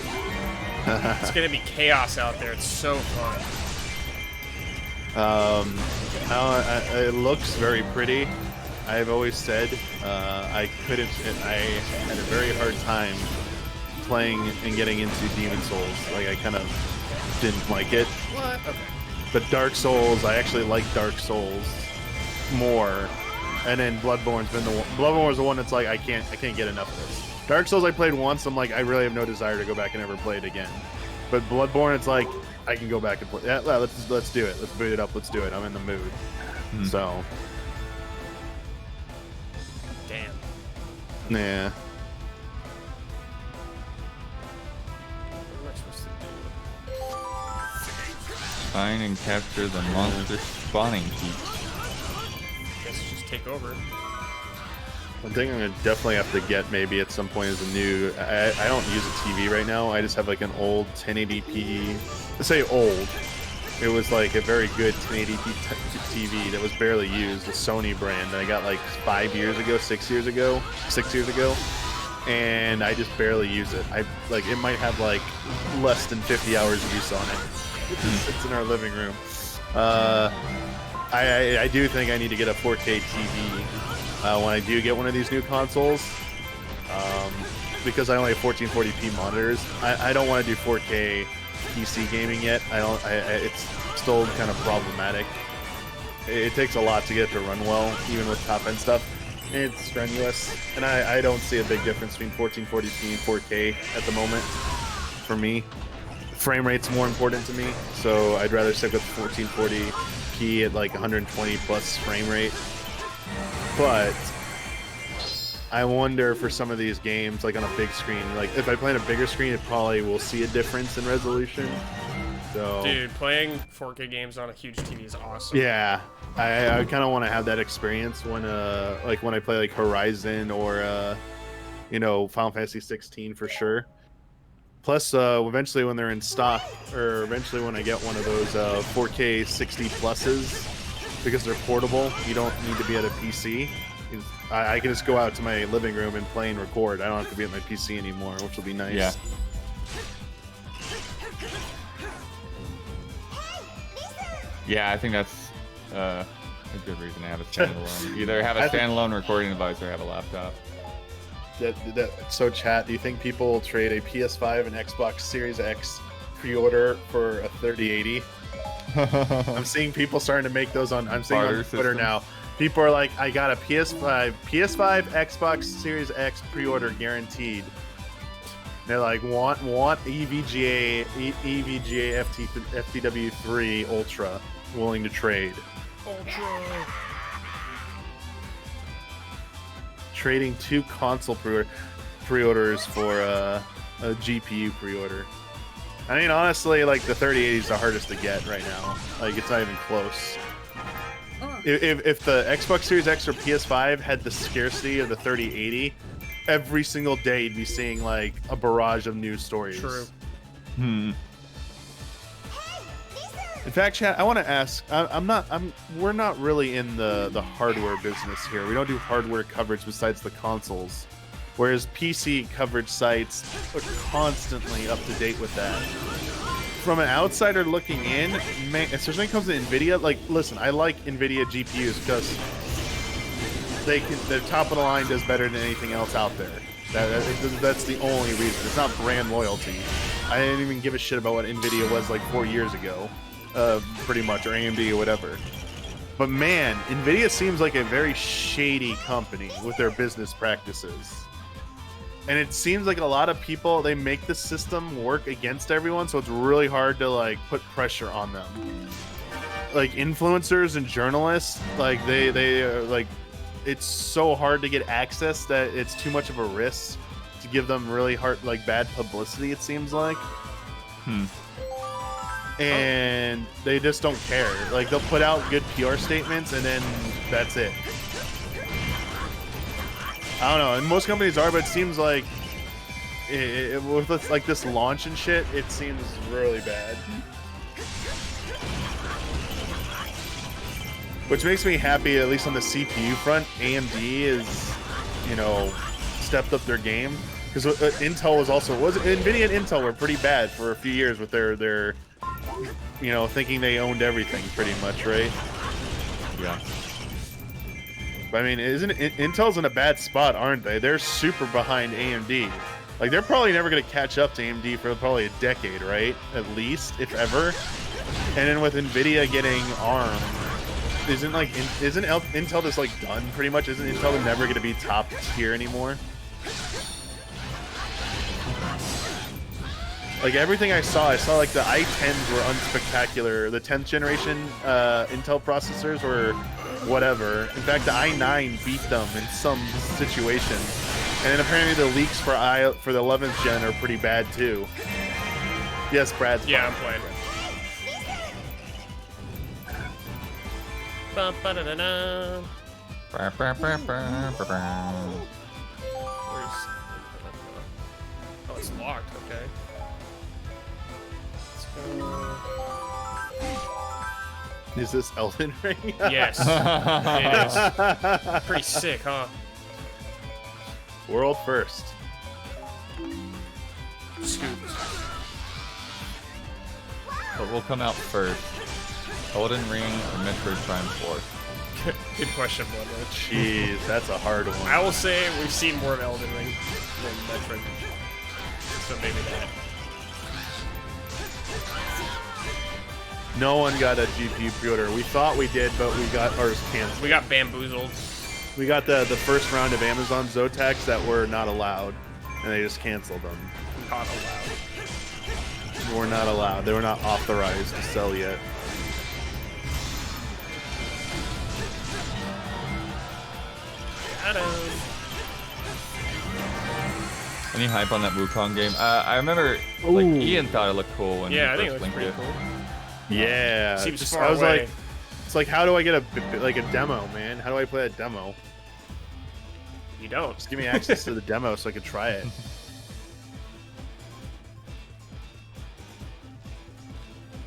It's gonna be chaos out there. It's so fun. It looks very pretty. I've always said I had a very hard time playing and getting into Demon Souls. Like I kind of didn't like it. What? Okay. But Dark Souls, I actually like Dark Souls more. And then Bloodborne was the one that's like I can't get enough of this. Dark Souls I played once. I'm like I really have no desire to go back and ever play it again. But Bloodborne, it's like I can go back and play. Yeah, well, let's do it. Let's boot it up. Let's do it. I'm in the mood. So. Damn. Yeah. What am I supposed to do? Find and capture the monster spawning heap. Guess just take over. One thing I'm gonna definitely have to get maybe at some point is a new. I don't use a TV right now. I just have like an old 1080p. Let's say old. It was like a very good 1080p TV that was barely used, a Sony brand that I got like 6 years ago, and I just barely use it. It might have like less than 50 hours of use on it. It's in our living room. I do think I need to get a 4K TV when I do get one of these new consoles, because I only have 1440p monitors. I don't want to do 4K PC gaming yet. It's still kind of problematic. It takes a lot to get it to run well, even with top end stuff. It's strenuous, and I don't see a big difference between 1440p and 4K at the moment. For me, frame rate's more important to me, so I'd rather stick with 1440p at like 120 plus frame rate. But I wonder for some of these games, like on a big screen, like if I play on a bigger screen, it probably will see a difference in resolution. So, Dude, playing 4K games on a huge TV is awesome. yeah, I kind of want to have that experience when like when I play like Horizon or you know, Final Fantasy 16 for sure. Plus, eventually when they're in stock, or eventually when I get one of those 4K 60 pluses, because they're portable, you don't need to be at a PC. I can just go out to my living room and play and record. I don't have to be at my PC anymore, which will be nice. Yeah. Yeah, I think that's a good reason to have a standalone. Either have a standalone recording device or have a laptop. So, chat, do you think people will trade a PS5 and Xbox Series X pre-order for a 3080? I'm seeing people starting to make those on. I'm seeing on Twitter systems. now. People are like, I got a PS5, Xbox Series X pre-order guaranteed. They're like, want EVGA FTW3 Ultra, willing to trade. Ultra. Trading 2 console pre-orders for a GPU pre-order. I mean, honestly, like the 3080 is the hardest to get right now. Like, it's not even close. If the Xbox Series X or PS5 had the scarcity of the 3080, every single day you'd be seeing like a barrage of news stories. True. In fact, chat, I want to ask. We're not really in the hardware business here. We don't do hardware coverage besides the consoles, whereas PC coverage sites are constantly up to date with that. From an outsider looking in, man, especially when it comes to NVIDIA, like, listen, I like NVIDIA GPUs because their top of the line does better than anything else out there. That's the only reason. It's not brand loyalty. I didn't even give a shit about what NVIDIA was like 4 years ago, pretty much, or AMD or whatever. But man, NVIDIA seems like a very shady company with their business practices. And it seems like a lot of people, they make the system work against everyone, so it's really hard to like put pressure on them. Like influencers and journalists, like they are like, it's so hard to get access that it's too much of a risk to give them really hard, like bad publicity, it seems like. And they just don't care. Like they'll put out good PR statements and then that's it. I don't know, and most companies are, but it seems like with like this launch and shit, it seems really bad. Which makes me happy, at least on the CPU front, AMD is, you know, stepped up their game. Because Intel was NVIDIA and Intel were pretty bad for a few years with their, you know, thinking they owned everything pretty much, right? Yeah. I mean, Intel's in a bad spot, aren't they? They're super behind AMD. Like, they're probably never going to catch up to AMD for probably a decade, right? At least, if ever. And then with NVIDIA getting ARM, isn't Intel just, like, done, pretty much? Isn't Intel never going to be top tier anymore? Like, everything I saw like, the i10s were unspectacular. The 10th generation Intel processors were whatever. In fact, the i9 beat them in some situations. And then apparently the leaks for the 11th gen are pretty bad too. Yes, Brad's Yeah, I'm playing. Ba-ba-da-da-da. Where's... Oh, it's locked. Okay. Let's go. Is this Elden Ring? Yes. It is. Pretty sick, huh? World first. Scoot. What will come out first? Elden Ring or Metroid Prime 4? Good question, Bloodworth. Jeez, that's a hard one. I will say we've seen more of Elden Ring than Metroid. So maybe that. No one got a GPU pre-order. We thought we did, but we got ours canceled. We got bamboozled. We got the first round of Amazon Zotacs that were not allowed, and they just canceled them. Not allowed. They were not allowed. They were not authorized to sell yet. Got him. Any hype on that Wukong game? I remember like Ooh. Ian thought it looked cool when Yeah, I he think it first looks linked pretty it. cool. Yeah. Seems just- far I was away. like, it's like, how do I get a demo, man? How do I play a demo? You don't. Just give me access to the demo so I can try it.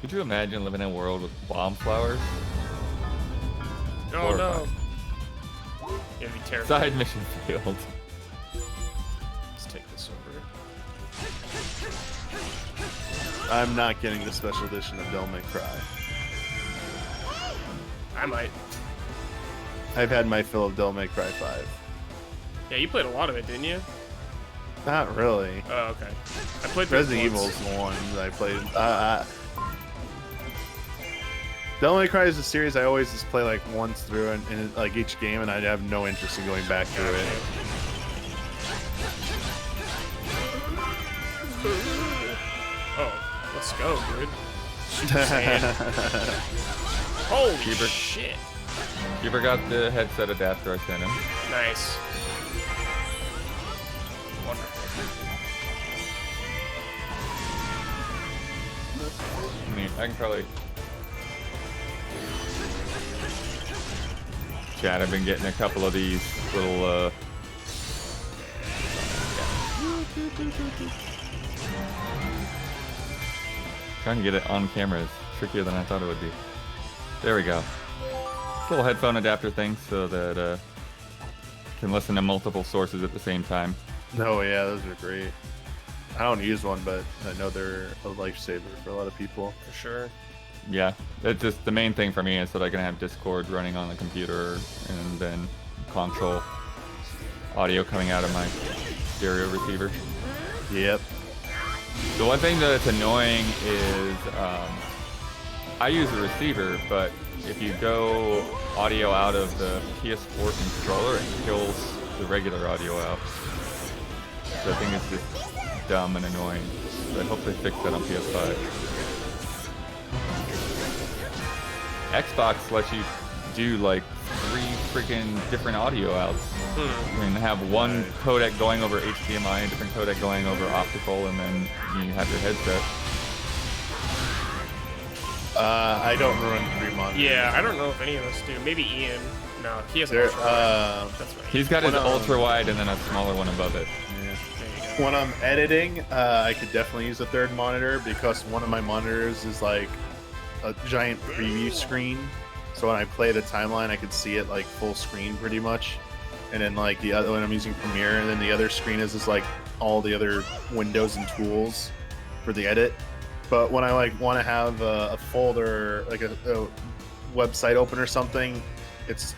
Could you imagine living in a world with bomb flowers? Oh Horrifying. no. It'd be terrifying. Side mission failed. Let's take this over. I'm not getting the special edition of Devil May Cry. I might. I've had my fill of Devil May Cry 5. Yeah, you played a lot of it, didn't you? Not really. Oh, okay. I played through it Resident once. Evil's the one that I played. Devil May Cry is a series I always just play like once through and like each game, and I have no interest in going back through it. Oh, let's go, dude. Shoot the sand. Holy Keeper. shit. You forgot the headset adapter I sent him. Nice. Wonderful. I mean, I can probably... Chat, I've been getting a couple of these little, Trying to get it on camera is trickier than I thought it would be. There we go. Little headphone adapter thing so that, can listen to multiple sources at the same time. No, yeah, those are great. I don't use one, but I know they're a lifesaver for a lot of people. For sure. Yeah, that's just the main thing for me is that I can have Discord running on the computer and then console audio coming out of my stereo receiver. Yep. The one thing that's annoying is I use a receiver, but if you go audio out of the PS4 controller, it kills the regular audio out. So I think it's just dumb and annoying. So I hope they fix that on PS5. Xbox lets you do like 3 freaking different audio outs. I mean, have one codec going over HDMI, a different codec going over optical, and then you have your headset. I don't run 3 monitors. Yeah, I don't know if any of us do. Maybe Ian. No, he has an There, ultra wide. That's right. He's got his Well, no. ultra wide and then a smaller one above it. There you go. When I'm editing, I could definitely use a third monitor because one of my monitors is like a giant preview screen. So when I play the timeline, I could see it like full screen pretty much. And then like the other when I'm using Premiere, and then the other screen is just like all the other windows and tools for the edit. But when I like want to have a folder, like a website open or something,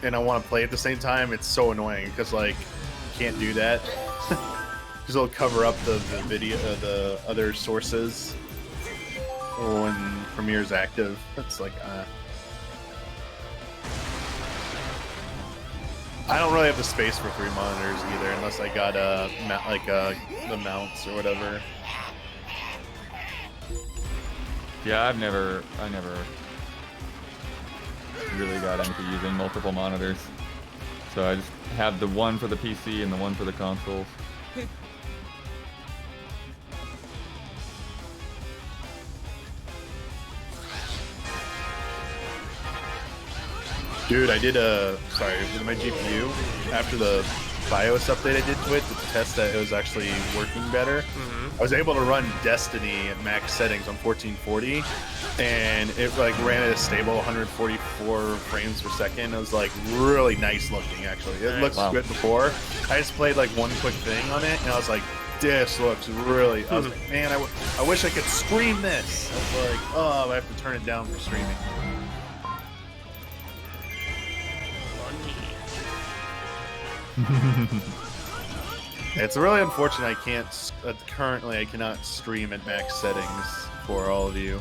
and I want to play at the same time, it's so annoying because like you can't do that because it'll cover up the video, the other sources when Premiere's active. It's like I don't really have the space for 3 monitors either, unless I got the mounts or whatever. Yeah, I never really got into using multiple monitors. So I just have the one for the PC and the one for the consoles. Dude, I did with my GPU, after the BIOS update I did to it to test that it was actually working better, I was able to run Destiny at max settings on 1440, and it like ran at a stable 144 frames per second. It was like really nice looking, actually. It looks Wow. good before. I just played like one quick thing on it, and I was like, this looks really, I was like, man, I wish I could stream this. I was like, oh, I have to turn it down for streaming. It's really unfortunate I can't, currently I cannot stream at max settings for all of you.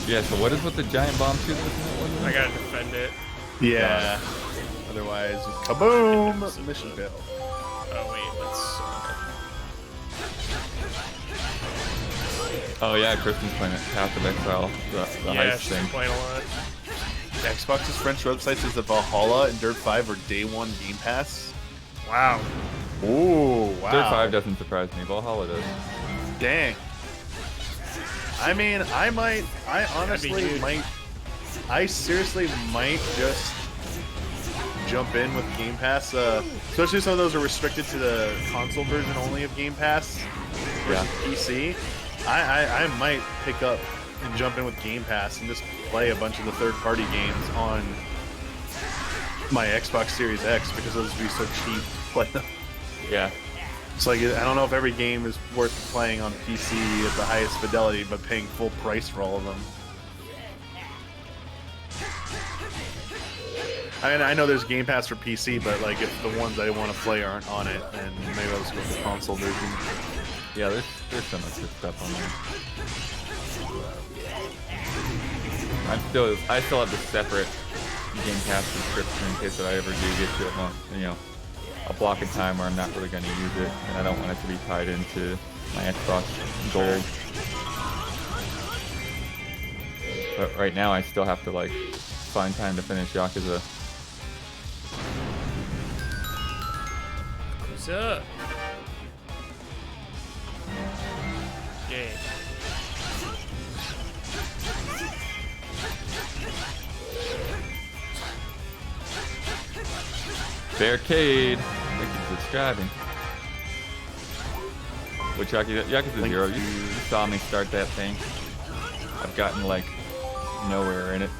Yeah, so what is with the giant bomb too that was in that one? I gotta defend it. Yeah. Otherwise, kaboom! Mission failed. Oh wait, let's. Oh yeah, Kristen's playing it. Path of Exile, the Yeah, heist she's thing. playing a lot. Xbox's French website says that Valhalla and Dirt 5 are day one Game Pass. Wow. Ooh, wow. Dirt 5 doesn't surprise me. Valhalla does. Dang. I mean, I honestly huge. might, I seriously might just jump in with Game Pass, especially some of those are restricted to the console version only of Game Pass versus PC. I might pick up and jump in with Game Pass and just play a bunch of the third-party games on my Xbox Series X because those would be so cheap to play them. Yeah. It's like, I don't know if every game is worth playing on PC at the highest fidelity, but paying full price for all of them. I mean, I know there's Game Pass for PC, but like if the ones I want to play aren't on it, then maybe I'll just go with the console version. Yeah, there's so much good stuff on there. I still have the separate Game Pass subscription in case that I ever do get to a block of time where I'm not really going to use it, and I don't want it to be tied into my Xbox Gold. But right now, I still have to like find time to finish Yakuza. What's up? Yay. Barricade! Thank you for subscribing. Which Yakuza 0, you saw me start that thing. I've gotten like nowhere in it.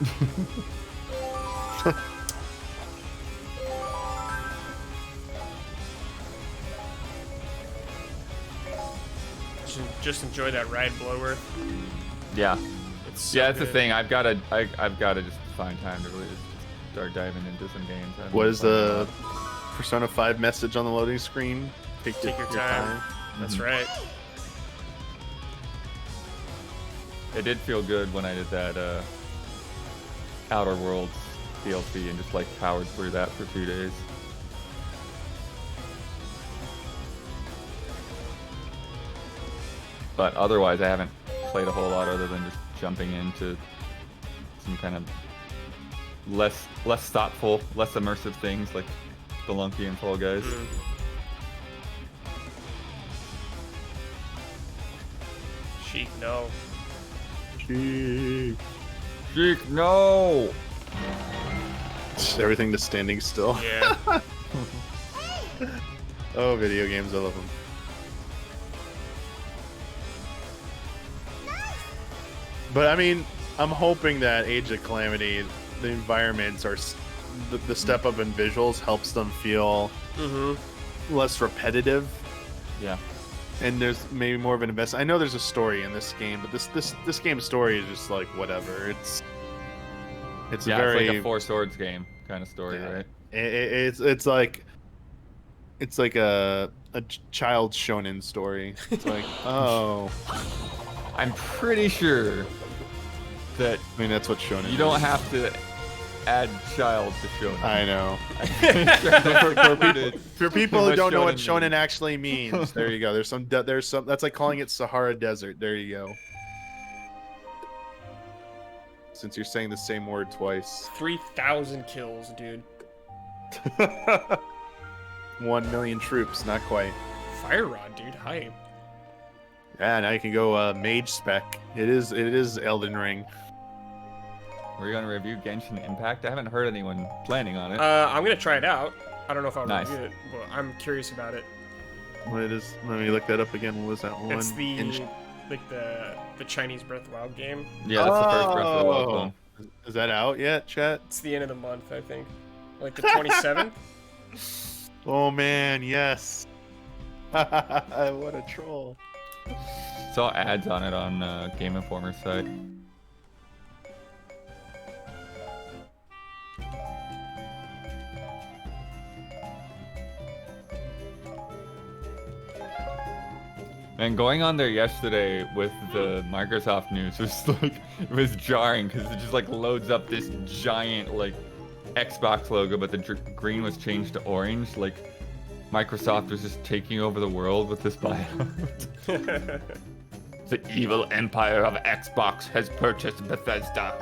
Just enjoy that ride, Bloodworth. Yeah. It's so That's the good. thing. I've got to just find time to really just start diving into some games. What is the Persona 5 message on the loading screen? Take your time. That's right. It did feel good when I did that Outer Worlds DLC and just like powered through that for 2 days. But otherwise, I haven't played a whole lot other than just jumping into some kind of less thoughtful, less immersive things like Spelunky and Fall Guys. Sheik, no. Sheik, no! Everything just standing still. Yeah. Oh, video games, I love them. But I mean, I'm hoping that Age of Calamity, the environments are the step up in visuals helps them feel less repetitive, Yeah. and there's maybe more of an investment. I know there's a story in this game, but this game's story is just like whatever. It's very it's like a Four Swords game kind of story, right? It's like a child shonen story. It's like, oh, I'm pretty sure that I mean that's what shonen. you don't have to add child to shonen. I know. For For people who don't know what shonen shonen actually means, there you go. There's some. That's like calling it Sahara Desert. There you go. Since you're saying the same word twice. 3,000 kills, dude. 1 million troops, not quite. Fire Rod, dude. Hype. Yeah, now you can go mage spec. It is Elden Ring. We're gonna review Genshin Impact. I haven't heard anyone planning on it. I'm gonna try it out. I don't know if I'll Nice. review it, but I'm curious about it. What it is? Let me look that up again. What was that one? It's the Chinese Breath of the Wild game. Yeah, that's the first Breath of the Wild one. Is that out yet, chat? It's the end of the month, I think. Like the 27th. Oh man, yes. What a troll. Saw ads on it on Game Informer's site. And going on there yesterday with the Microsoft news was like, it was jarring because it just like loads up this giant like Xbox logo, but the green was changed to orange. Like Microsoft was just taking over the world with this buyout. The evil empire of Xbox has purchased Bethesda.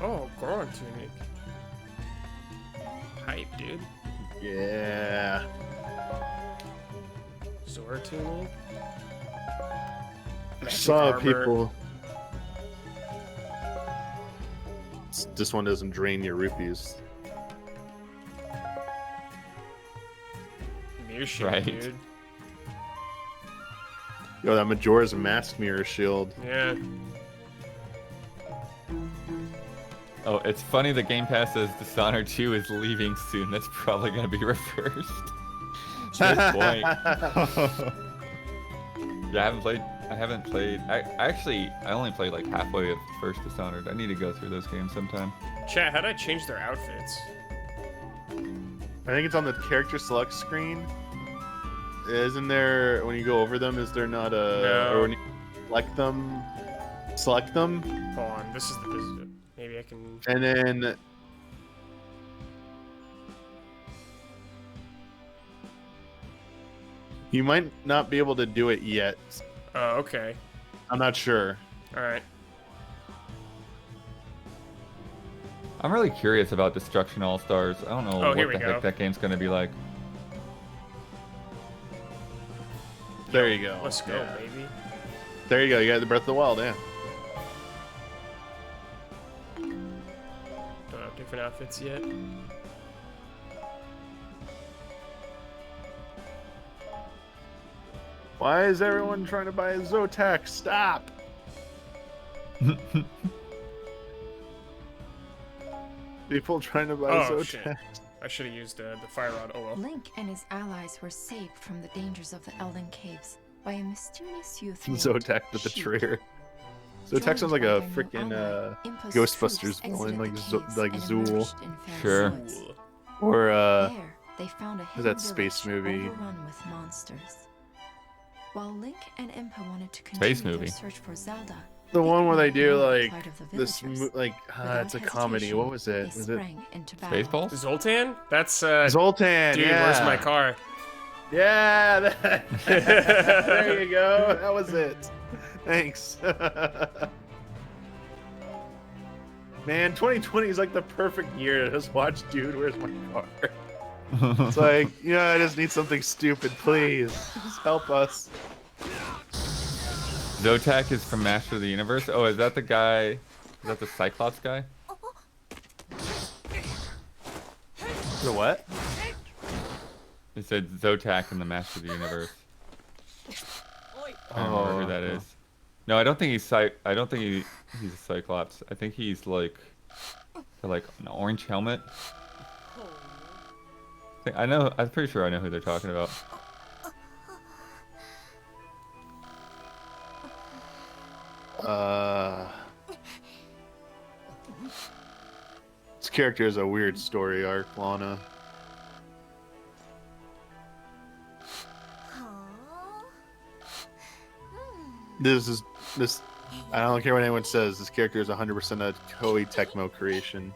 Oh, Goron tunic. Hype, dude. Yeah. Zora tunic. I Magic saw armor. people. This one doesn't drain your rupees. Mirror shield, Right. dude. Yo, that Majora's Mask mirror shield. Yeah. Oh, it's funny the Game Pass says Dishonored 2 is leaving soon. That's probably going to be reversed. Good point. Yeah, I haven't played. I only played like halfway of first Dishonored. I need to go through those games sometime. Chat, how'd I change their outfits? I think it's on the character select screen. Isn't there, when you go over them, is there not a... No. Or when you select them, Hold on, this is the... Maybe I can... and then... You might not be able to do it yet. Oh, okay. I'm not sure. Alright. I'm really curious about Destruction All Stars. I don't know Oh, here what we the go. heck that game's going to be like. There you go. Let's go, Yeah. baby. There you go. You got the Breath of the Wild, yeah. Don't have different outfits yet. Why is everyone trying to buy a Zotac? Stop! People trying to buy a Oh, Zotac. shit. I should have used the fire rod. Oh well. Link and his allies were saved from the dangers of the Elden Caves by a mysterious youth named Zotac the Sheik. Betrayer. Zotac sounds like a Joined by their new freaking ally, Impa's Ghostbusters troops villain, like exited the like caves Zool. and emerged in Fair Sure. Woods. or There, they found a hidden that space village movie? overrun with monsters. While Link and Impa wanted to continue Space movie. their search for Zelda, the one where they do ignored the like plight of the this, villagers. like Without it's a comedy. hesitation, What was it? they Was it sprang into battle. Spaceballs? Zoltan? That's, Zoltan? Dude, yeah. where's my car? Yeah, there you go. That was it. Thanks. Man, 2020 is like the perfect year to just watch Dude, Where's My Car? It's like, I just need something stupid, please. Just help us. Zotac is from Master of the Universe. Oh, is that the guy? Is that the Cyclops guy? The what? It said Zotac in the Master of the Universe. I don't remember who that is. No, I don't think he's I don't think he's a Cyclops. I think he's like an orange helmet. I'm pretty sure I know who they're talking about. This character has a weird story arc, Lana. This. I don't care what anyone says. This character is 100% a Koei Tecmo creation.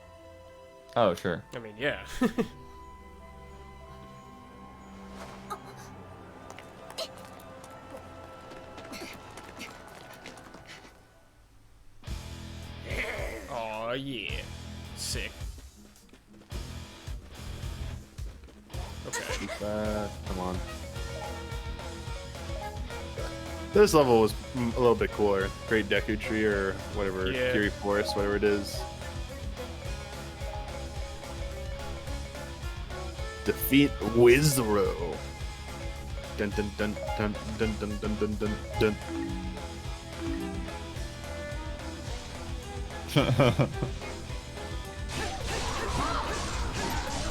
Oh, sure. I mean, yeah. Oh yeah. Sick. Okay. Come on. This level was a little bit cooler. Great Deku Tree or whatever, Yeah. Kiri Forest, whatever it is. Defeat Wizro. Dun dun dun dun dun dun dun dun dun dun.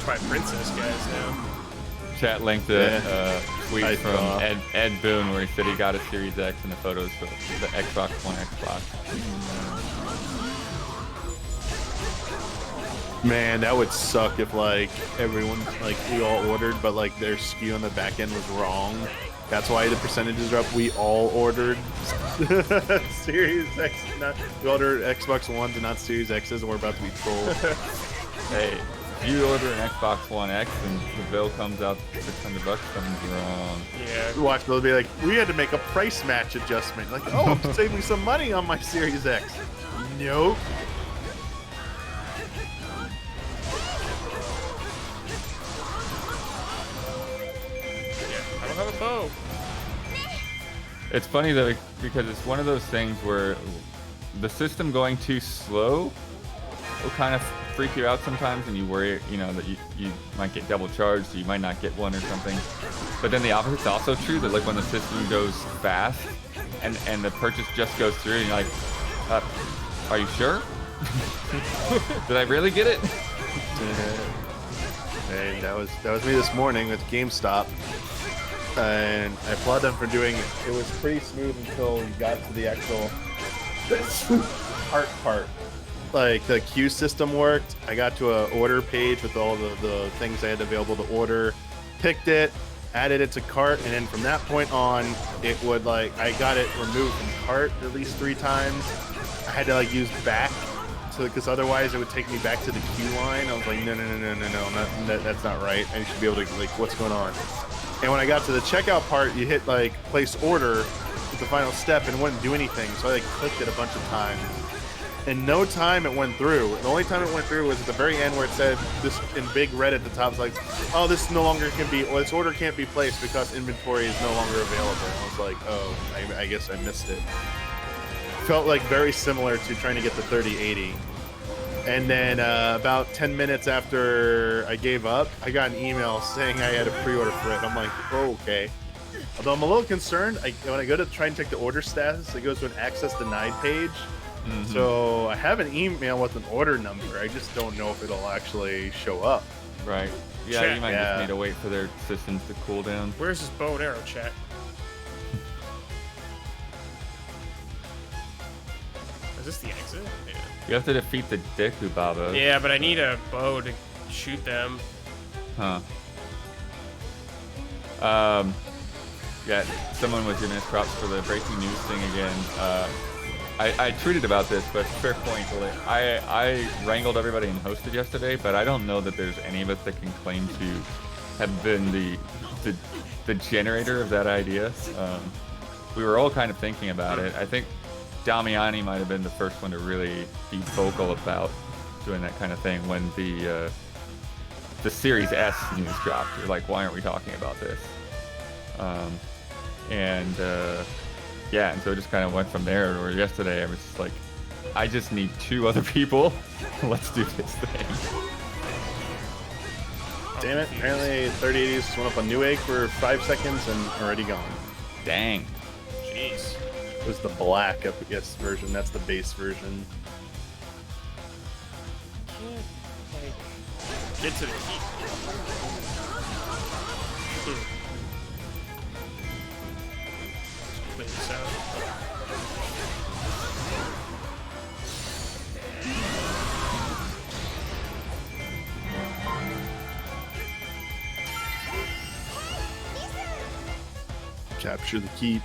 Try princess guys now. Chat linked a tweet I from saw. Ed Boon where he said he got a Series X and the photos for the Xbox One X box. Man, that would suck if like everyone like we all ordered, but like their SKU on the back end was wrong. That's why the percentages are up. We all ordered Series X. We ordered Xbox Ones and not Series X's, and we're about to be trolled. Hey, if you order an Xbox One X and the bill comes out $600, something's wrong. Yeah. Watch, they'll be like, we had to make a price match adjustment. Like, oh, save me some money on my Series X. Nope. I don't have a bow. It's funny though, because it's one of those things where the system going too slow will kind of freak you out sometimes, and you worry, you know, that you might get double charged, you might not get one or something. But then the opposite's also true, that like when the system goes fast and the purchase just goes through, and you're like, are you sure? Did I really get it? Hey, that was me this morning with GameStop, and I applaud them for doing it. It was pretty smooth until you got to the actual part. Like the queue system worked. I got to a order page with all the things I had available to order, picked it, added it to cart, and then from that point on, it would like I got it removed from cart at least 3 times. I had to like use back, so because otherwise it would take me back to the queue line. I was like, no, that's not right. I should be able to like, what's going on? And when I got to the checkout part, you hit like place order with the final step, and it wouldn't do anything. So I like clicked it a bunch of times. In no time it went through. The only time it went through was at the very end where it said this in big red at the top. It's like, oh, this no longer can be, or this order can't be placed because inventory is no longer available. And I was like, oh, I guess I missed it. Felt like very similar to trying to get the 3080. And then about 10 minutes after I gave up, I got an email saying I had a pre-order for it. I'm like, oh, okay. Although I'm a little concerned, when I go to try and check the order status, it goes to an access denied page. Mm-hmm. So I have an email with an order number. I just don't know if it'll actually show up. Right. Yeah, you might just need to wait for their systems to cool down. Where's this bow and arrow, chat? Is this the exit? Yeah. You have to defeat the Deku Baba. Yeah, but I need a bow to shoot them. Huh. Yeah, someone was giving us props for the breaking news thing again. I tweeted about this, but fair point. I wrangled everybody and hosted yesterday, but I don't know that there's any of us that can claim to have been the generator of that idea. We were all kind of thinking about it. I think Damiani might have been the first one to really be vocal about doing that kind of thing when the Series S news dropped. You're like, why aren't we talking about this? Yeah, and so it just kind of went from there. Or yesterday, I was just like, I just need 2 other people. Let's do this thing. Damn it! Apparently, 3080 just went up on Newegg for 5 seconds and already gone. Dang. Jeez. It was the black FPS version. That's the base version. Can't like get to the key. Clean this out. Capture the keep.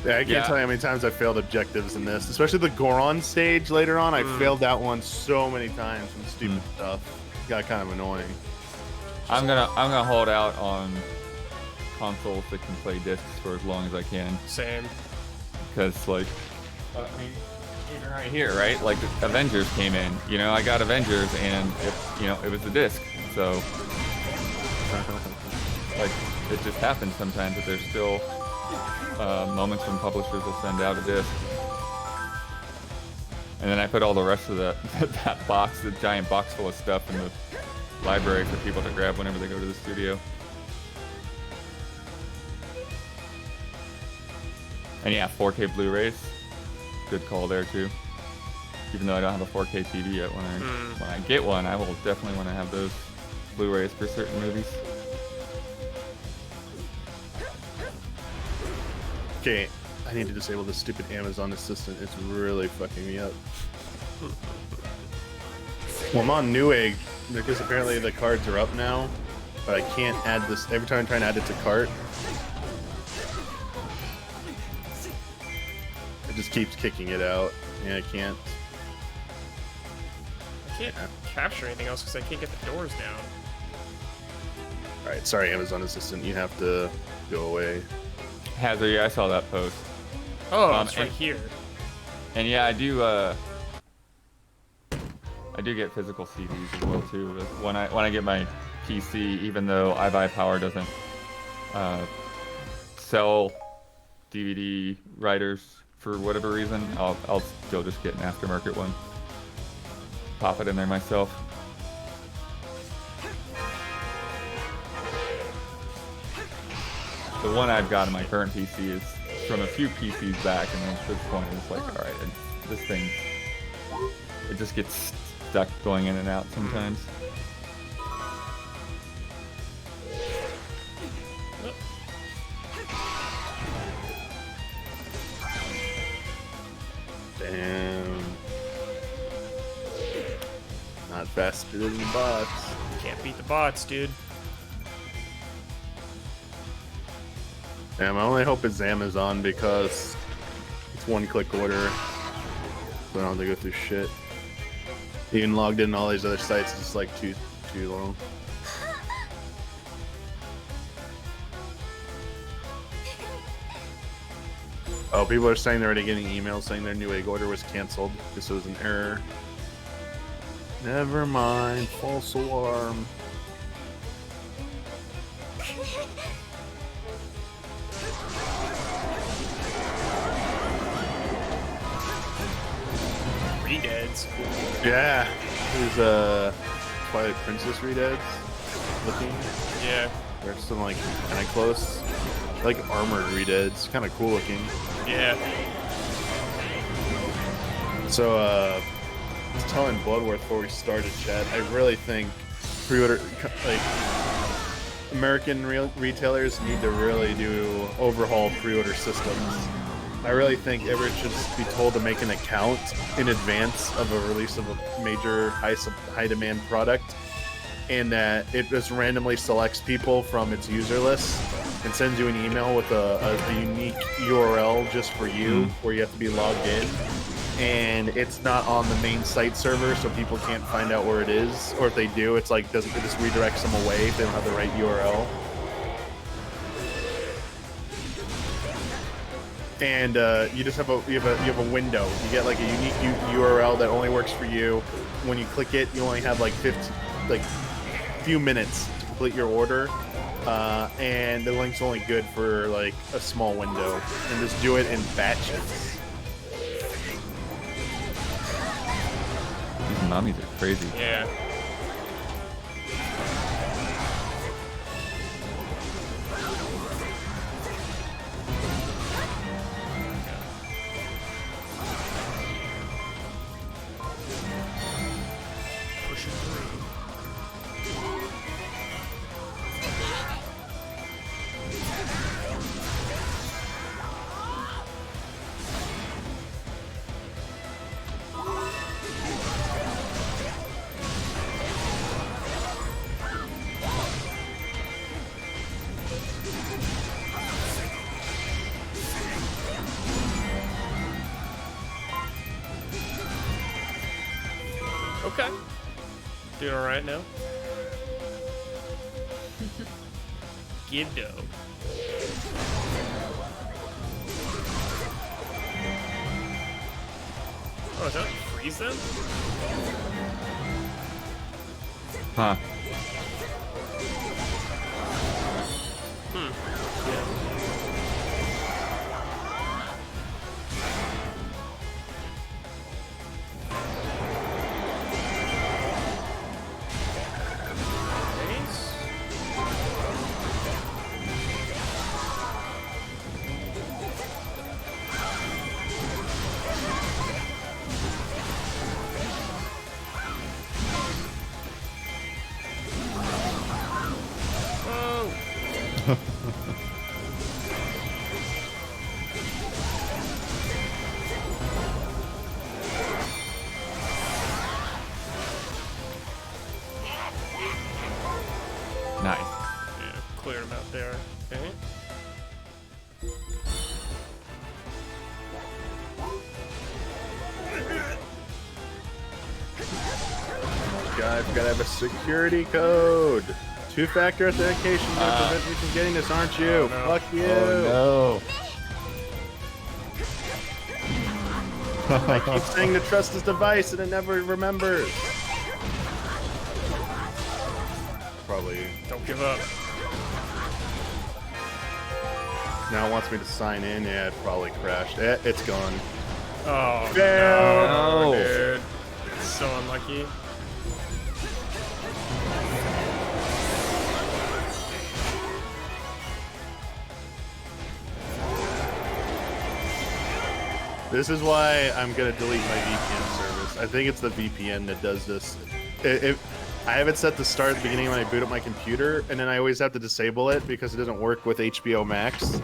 Yeah, I can't tell you how many times I failed objectives in this, especially the Goron stage later on. I failed that one so many times from stupid stuff. It got kind of annoying. I'm gonna hold out on consoles that can play discs for as long as I can. Same. Because like, I mean, even right here, right? Like Avengers came in. You know, I got Avengers, and it was the disc. So like, it just happens sometimes that there's still moments when publishers will send out a disc, and then I put all the rest of that box, the giant box full of stuff, in the library for people to grab whenever they go to the studio. And yeah, 4K Blu-rays, good call there too. Even though I don't have a 4K TV yet, when I get one, I will definitely want to have those Blu-rays for certain movies. Okay, I need to disable this stupid Amazon assistant. It's really fucking me up. Well, I'm on Newegg because apparently the cards are up now, but I can't add this. Every time I'm trying to add it to cart, it just keeps kicking it out. Yeah, I can't. I can't capture anything else because I can't get the doors down. All right, sorry, Amazon Assistant, you have to go away. Hazard, yeah, I saw that post. Oh, it's right and- here. And yeah, I do get physical CDs as well too. When I get my PC, even though iBuyPower doesn't sell DVD writers for whatever reason, I'll still just get an aftermarket one. Pop it in there myself. The one I've got on my current PC is from a few PCs back, and at this point it's like, all right, this thing, it just gets stuck going in and out sometimes. Damn. Not faster than the bots. Can't beat the bots, dude. Damn, I only hope it's Amazon because it's one-click order, so I don't have to go through shit. Even logged in all these other sites is like too long. Oh, people are saying they're already getting emails saying their Newegg order was canceled because it was an error. Never mind, false alarm. Redeads. Yeah, there's Twilight Princess redeads looking. Yeah. They're still like kind of close, like armored redeads, kind of cool looking. Yeah. So I was telling Bloodworth before we started, chat. I really think pre-order, like American retailers need to really do overhaul pre-order systems. I really think everyone should just be told to make an account in advance of a release of a major high demand product, and that it just randomly selects people from its user list and sends you an email with a unique URL just for you, where you have to be logged in, and it's not on the main site server, so people can't find out where it is, or if they do, it's like it just redirects them away if they don't have the right URL. And you just have you have a window. You get like a unique URL that only works for you. When you click it, you only have like few minutes to complete your order, and the link's only good for like a small window. And just do it in batches. These mummies are crazy. Yeah. Pushing through. Okay. Doing alright now? Giddo. Oh, is that freeze them? Huh. Nice. I forgot I have a security code. Two-factor authentication to prevent me from getting this, aren't you? Oh, no. Fuck you. Oh I keep saying to trust this device and it never remembers. Probably. Don't give up. Now it wants me to sign in. Yeah, it probably crashed. It's gone. Oh, Fail. no, No. dude. So unlucky. This is why I'm gonna delete my VPN service. I think it's the VPN that does this. I have it set to start at the beginning when I boot up my computer, and then I always have to disable it because it doesn't work with HBO Max.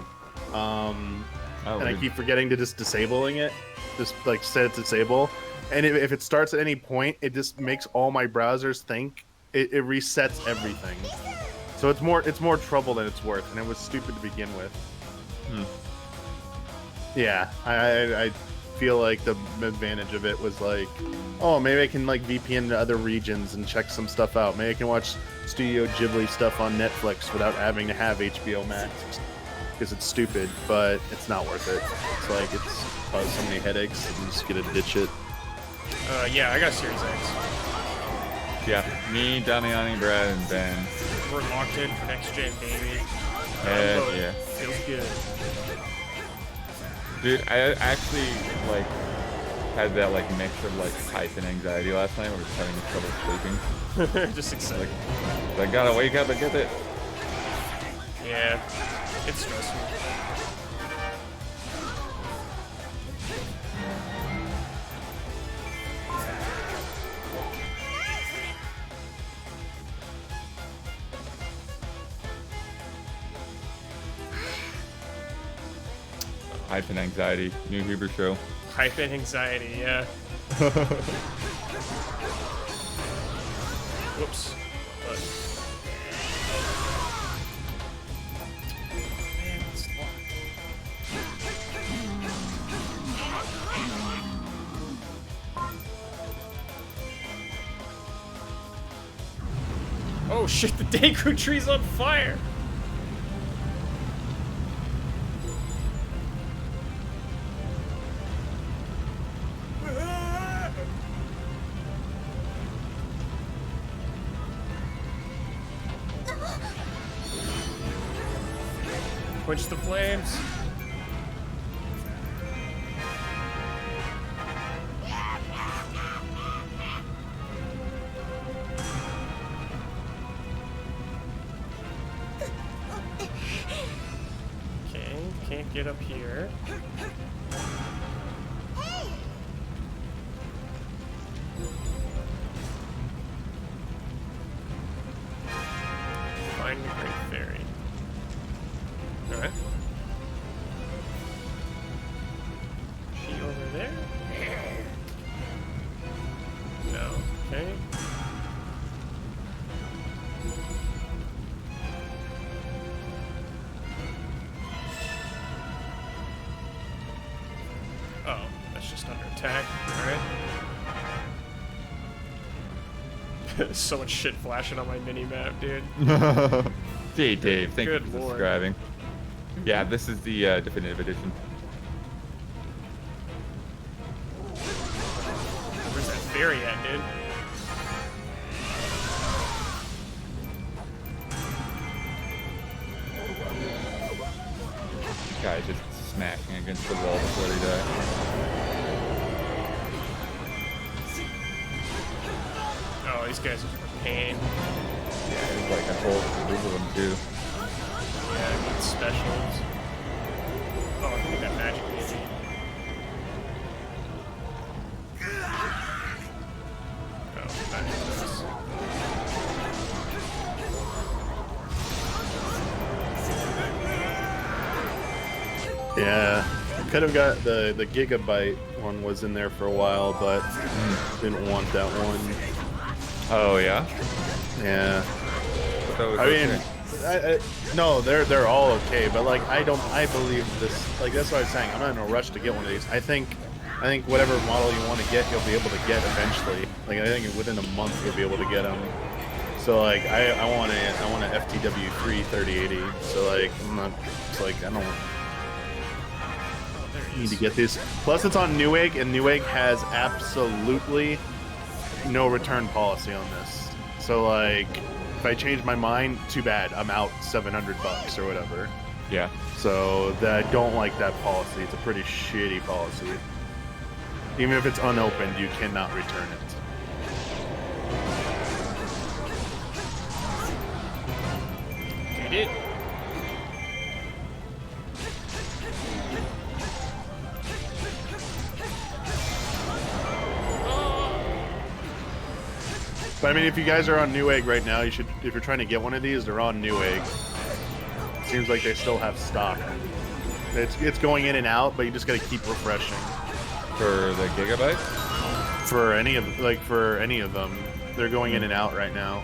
And I keep forgetting to just disabling it, just like set it to disable. And if it starts at any point, it just makes all my browsers think it resets everything. So it's more trouble than it's worth, and it was stupid to begin with. Yeah, I feel like the advantage of it was like, oh, maybe I can like VPN to other regions and check some stuff out. Maybe I can watch Studio Ghibli stuff on Netflix without having to have HBO Max because it's stupid, but it's not worth it. It's like it's caused so many headaches. I'm just gonna ditch it. Yeah, I got Series X. Yeah, me, Damiani, Brad, and Ben. We're locked in for next gen, baby. Heck yeah. Feels good. Dude, I actually like had that like mix of like hype and anxiety last night. Where I was having trouble sleeping. Just excited. I gotta wake up and get it. Yeah, it's stressful. Hype and anxiety. New Huber show. Hype and anxiety, yeah. Whoops. But... Man, it's locked. Oh shit, the Deku tree's on fire! Quench the flames. Okay, can't get up here. Find the Great Fairy. Alright. She over there? No. Okay. Oh, that's just under attack. Alright. So much shit flashing on my mini-map, dude. Hey Dave, thank you Good for lord. subscribing. Yeah, this is the definitive edition. Where's that fairy at, dude? Guy just smashing against the wall before they die. Oh, these guys are a pain. Yeah, there's like a whole group of them too. Yeah, I need specials. Oh, I think that magic baby. Oh, nice. Yeah, could have got the gigabyte one was in there for a while, but didn't want that one. Oh yeah. Yeah. But that was I mean, okay. no, they're all okay, but like I believe this. Like that's what I was saying. I'm not in a rush to get one of these. I think I think whatever model you want to get, you'll be able to get eventually. Like I think within a month you'll be able to get them. So like I want a FTW3 3080. So like I'm not. It's like I don't need to get these. Plus it's on Newegg, and Newegg has absolutely no return policy on this. So like if I change my mind, too bad. I'm out $700 or whatever. Yeah. So I don't like that policy. It's a pretty shitty policy. Even if it's unopened, you cannot return it. Get it? But I mean, if you guys are on Newegg right now, you should. If you're trying to get one of these, they're on Newegg. Seems like they still have stock. It's going in and out, but you just got to keep refreshing. For the Gigabyte? For any of them, they're going in and out right now.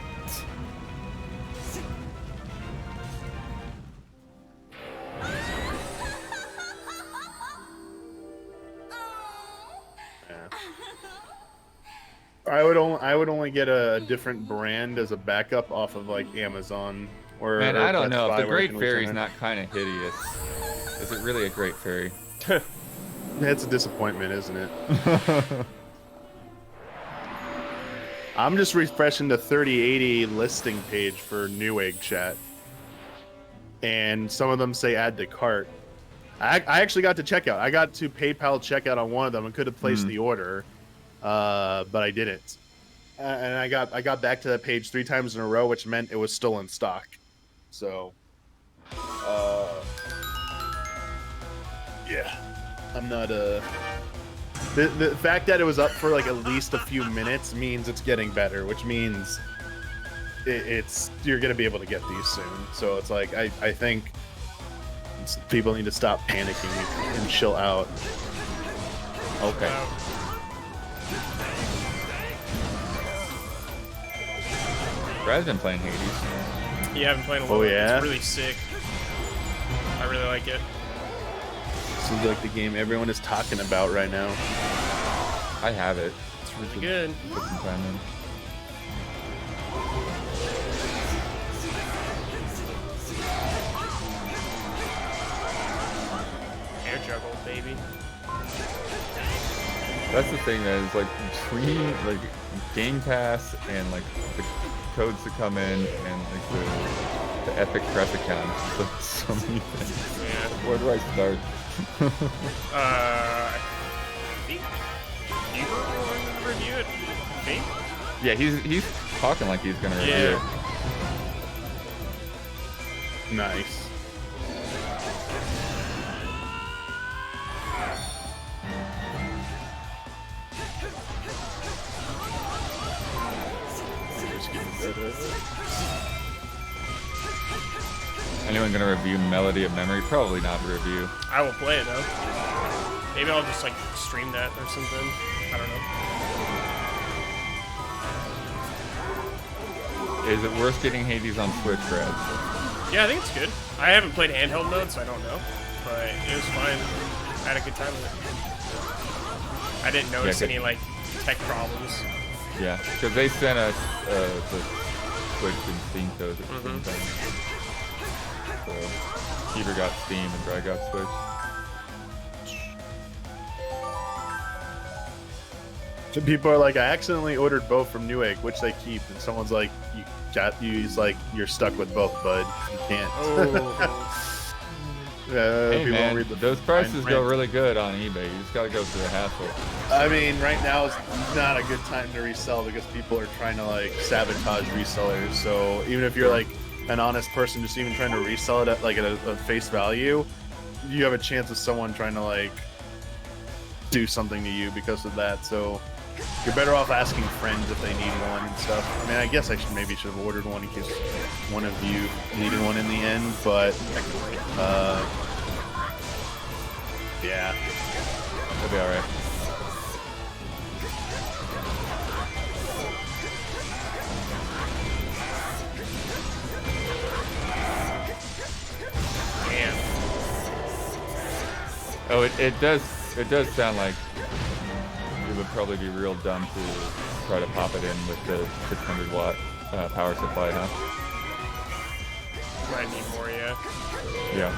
Yeah. I would only get a different brand as a backup off of like Amazon or. Man, or I don't know. If Best the Buy where you Great can Fairy's return it. not kind of hideous, is it really a Great Fairy? It's a disappointment, isn't it? I'm just refreshing the 3080 listing page for Newegg chat, and some of them say add to cart. I actually got to checkout. I got to PayPal checkout on one of them and could have placed the order, but I didn't. And I got back to that page 3 times in a row, which meant it was still in stock. So, yeah, I'm not The fact that it was up for like at least a few minutes means it's getting better, which means you're gonna be able to get these soon. So it's like I think people need to stop panicking and chill out. Okay. Brad's been playing Hades. Yeah, I've been playing a little. Oh, yeah? It's really sick. I really like it. Seems like the game everyone is talking about right now. I have it. It's really good. Put some time in. Air juggle, baby. That's the thing, man. It's like between like Game Pass and like the codes to come in and like the Epic Press account. It's like so many things. Yeah. Where do I start? I think you were going to review it. Me? Yeah, he's talking like he's gonna review Yeah. it. Nice. Anyone gonna review Melody of Memory? Probably not a review. I will play it though. Maybe I'll just like stream that or something. I don't know. Is it worth getting Hades on Switch, Brad? Yeah, I think it's good. I haven't played handheld mode, so I don't know. But it was fine. I had a good time with it. I didn't notice good. any like tech problems. Yeah, because they sent us the Switch and Steam codes at the same time. So Peter got Steam and Brad got Switch. So people are like, I accidentally ordered both from Newegg, which they keep, and someone's like, he's like, you're stuck with both, bud. You can't. Oh. Hey people man, read the those fine prices go print. really good on eBay. You just gotta go through the hassle. I mean, right now is not a good time to resell because people are trying to like sabotage resellers. So even if you're like an honest person, just even trying to resell it at like at a face value, you have a chance of someone trying to like do something to you because of that. So you're better off asking friends if they need one and stuff. I mean, I guess I maybe should have ordered one in case one of you needed one in the end, but yeah. It'll be alright. Damn. Oh, it does sound like would probably be real dumb to try to pop it in with the 600 watt power supply, huh? Might need more, yeah. Yeah.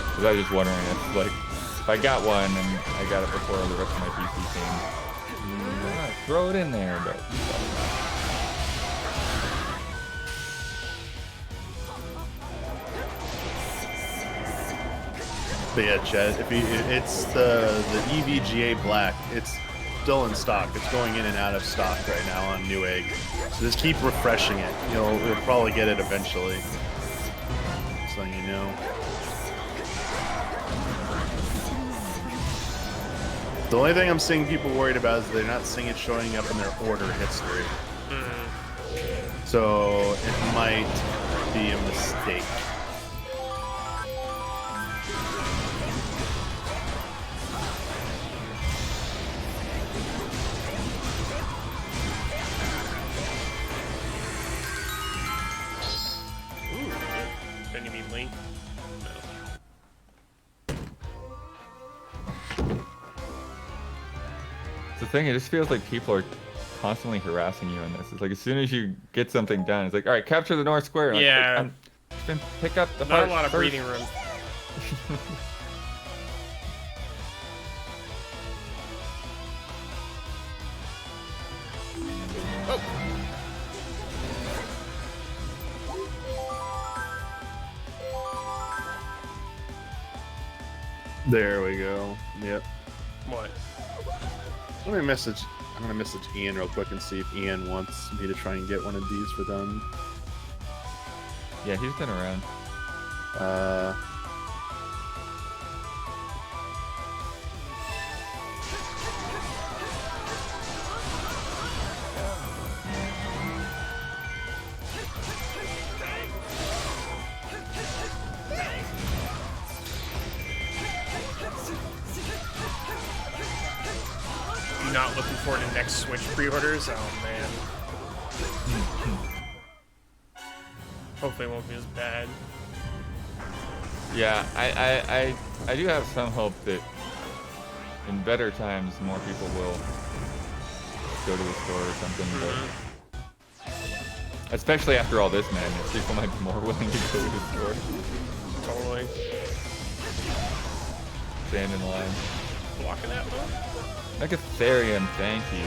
Because I was just wondering if I got one and I got it before the rest of my PC came, throw it in there, but. But yeah, Chad, it's the EVGA Black. It's still in stock. It's going in and out of stock right now on Newegg. So just keep refreshing it. You'll probably get it eventually. Just letting you know. The only thing I'm seeing people worried about is they're not seeing it showing up in their order history. So it might be a mistake. Didn't you mean Link? The thing, it just feels like people are constantly harassing you in this. It's like as soon as you get something done, it's like, all right, capture the North Square. Like, Yeah. Pick up the Not heart a lot of first. breathing room. There we go. Yep. What? I'm gonna message Ian real quick and see if Ian wants me to try and get one of these for them. Yeah, he's been around. Not looking forward to next Switch pre-orders. Oh man. Hopefully it won't be as bad. Yeah, I do have some hope that in better times more people will go to the store or something. But especially after all this madness, people might be more willing to go to the store. Totally. Stand in line. Blocking that one? Megatherium, thank you.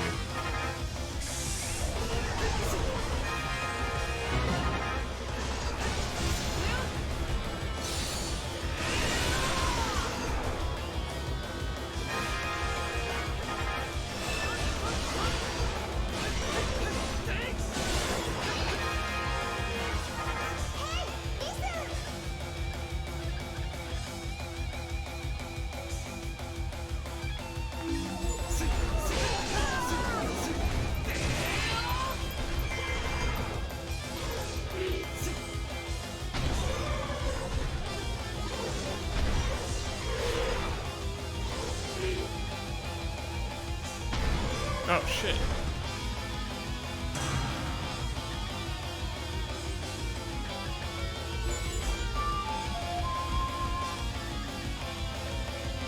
Oh shit.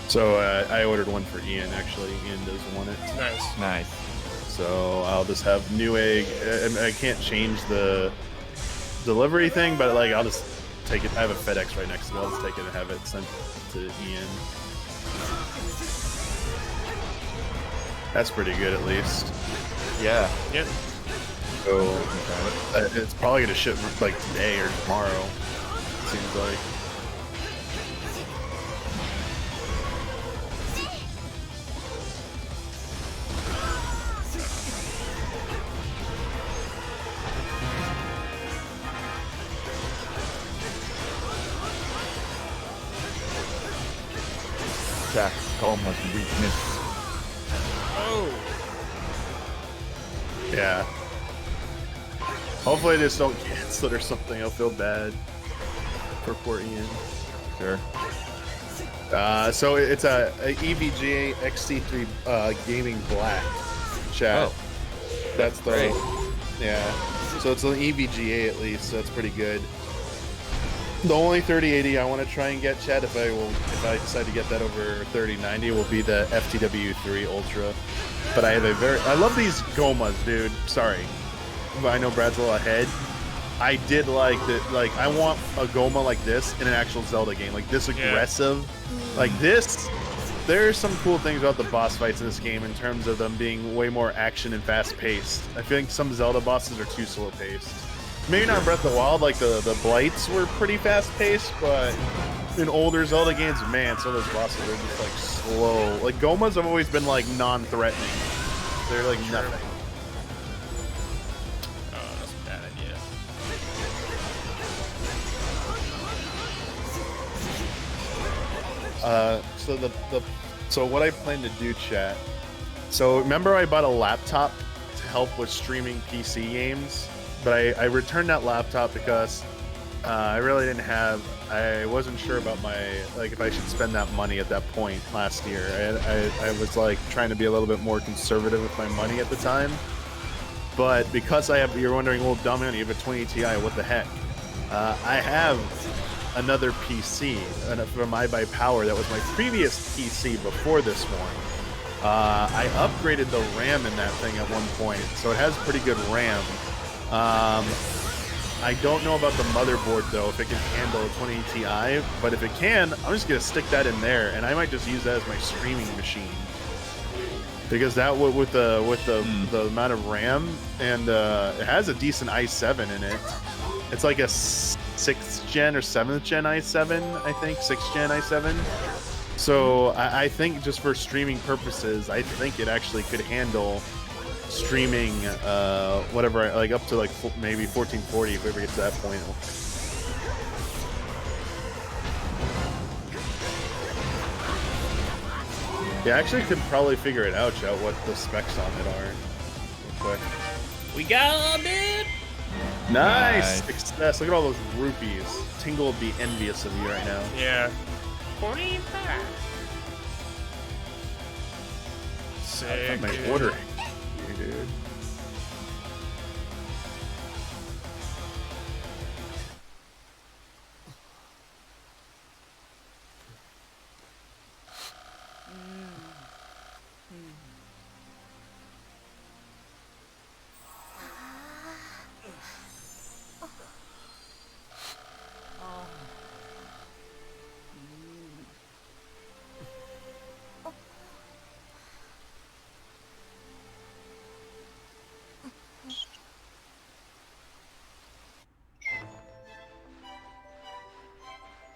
So I ordered one for Ian. Actually, Ian does want it. Nice. Nice. So I'll just have Newegg. I can't change the delivery thing, but like I'll just take it. I have a FedEx right next to me. I'll just take it and have it sent to Ian. That's pretty good, at least. Yeah. Yep. So it's probably gonna ship like today or tomorrow. It seems like. Jack, calm us weakness. Oh. Yeah. Hopefully, they just don't cancel it or something. I'll feel bad for poor Ian. Sure. So it's a EVGA XC3 Gaming Black chat. Oh, that's the great. yeah. So it's an EVGA at least. So that's pretty good. The only 3080 I want to try and get, Chad, if I decide to get that over 3090, will be the FTW3 Ultra. But I love these Gomas, dude. Sorry, but I know Brad's a little ahead. I did like that. Like, I want a Goma like this in an actual Zelda game, like this aggressive, like this. There's some cool things about the boss fights in this game in terms of them being way more action and fast-paced. I feel like some Zelda bosses are too slow-paced. Maybe not Breath of the Wild, like the Blights were pretty fast-paced, but in older Zelda games, man, some of those bosses are just like slow. Like Gomas have always been like non-threatening. They're like nothing. Oh, that's a bad idea. So what I plan to do, chat. So remember I bought a laptop to help with streaming PC games, but I returned that laptop because I really didn't have. I wasn't sure about if I should spend that money at that point last year. I was like trying to be a little bit more conservative with my money at the time. But because you're wondering, well, Damiani, you have a 20 Ti, what the heck? I have another PC from iBuyPower that was my previous PC before this one. I upgraded the RAM in that thing at one point, so it has pretty good RAM. I don't know about the motherboard though, if it can handle a 20 Ti, but if it can, I'm just gonna stick that in there, and I might just use that as my streaming machine. Because that with the amount of RAM, and it has a decent i7 in it. It's like a 6th gen or 7th gen i7, I think, 6th gen i7. So I think just for streaming purposes, I think it actually could handle streaming whatever, like up to like maybe 1440 if we ever get to that point. Yeah, I actually could probably figure it out, Joe, what the specs on it are. Real quick. We got it, dude! Nice! Success. Look at all those rupees. Tingle would be envious of you right now. Yeah. 45. Sick, My dude. ordering. Dude.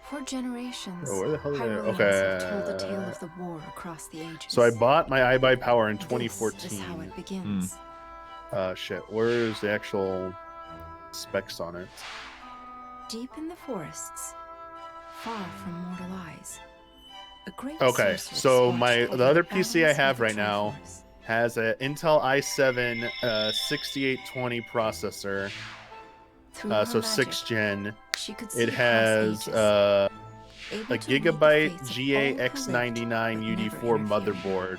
For generations, Oh, where the hell did I- Hyruleans okay. have told the tale of the war across the ages. So I bought my iBuyPower in This 2014. is how it begins. Shit. Where's the actual specs on it? Deep in the forests, far from mortal eyes, a great Okay, sorceress so watched the over other the PC I battles have of the right now Triforce. has a Intel i7 6820 processor, Through her so magic, 6th gen. she could see It across has ages, a able to read the Gigabyte fates of all who lived GAX99 but UD4 never interfered. motherboard,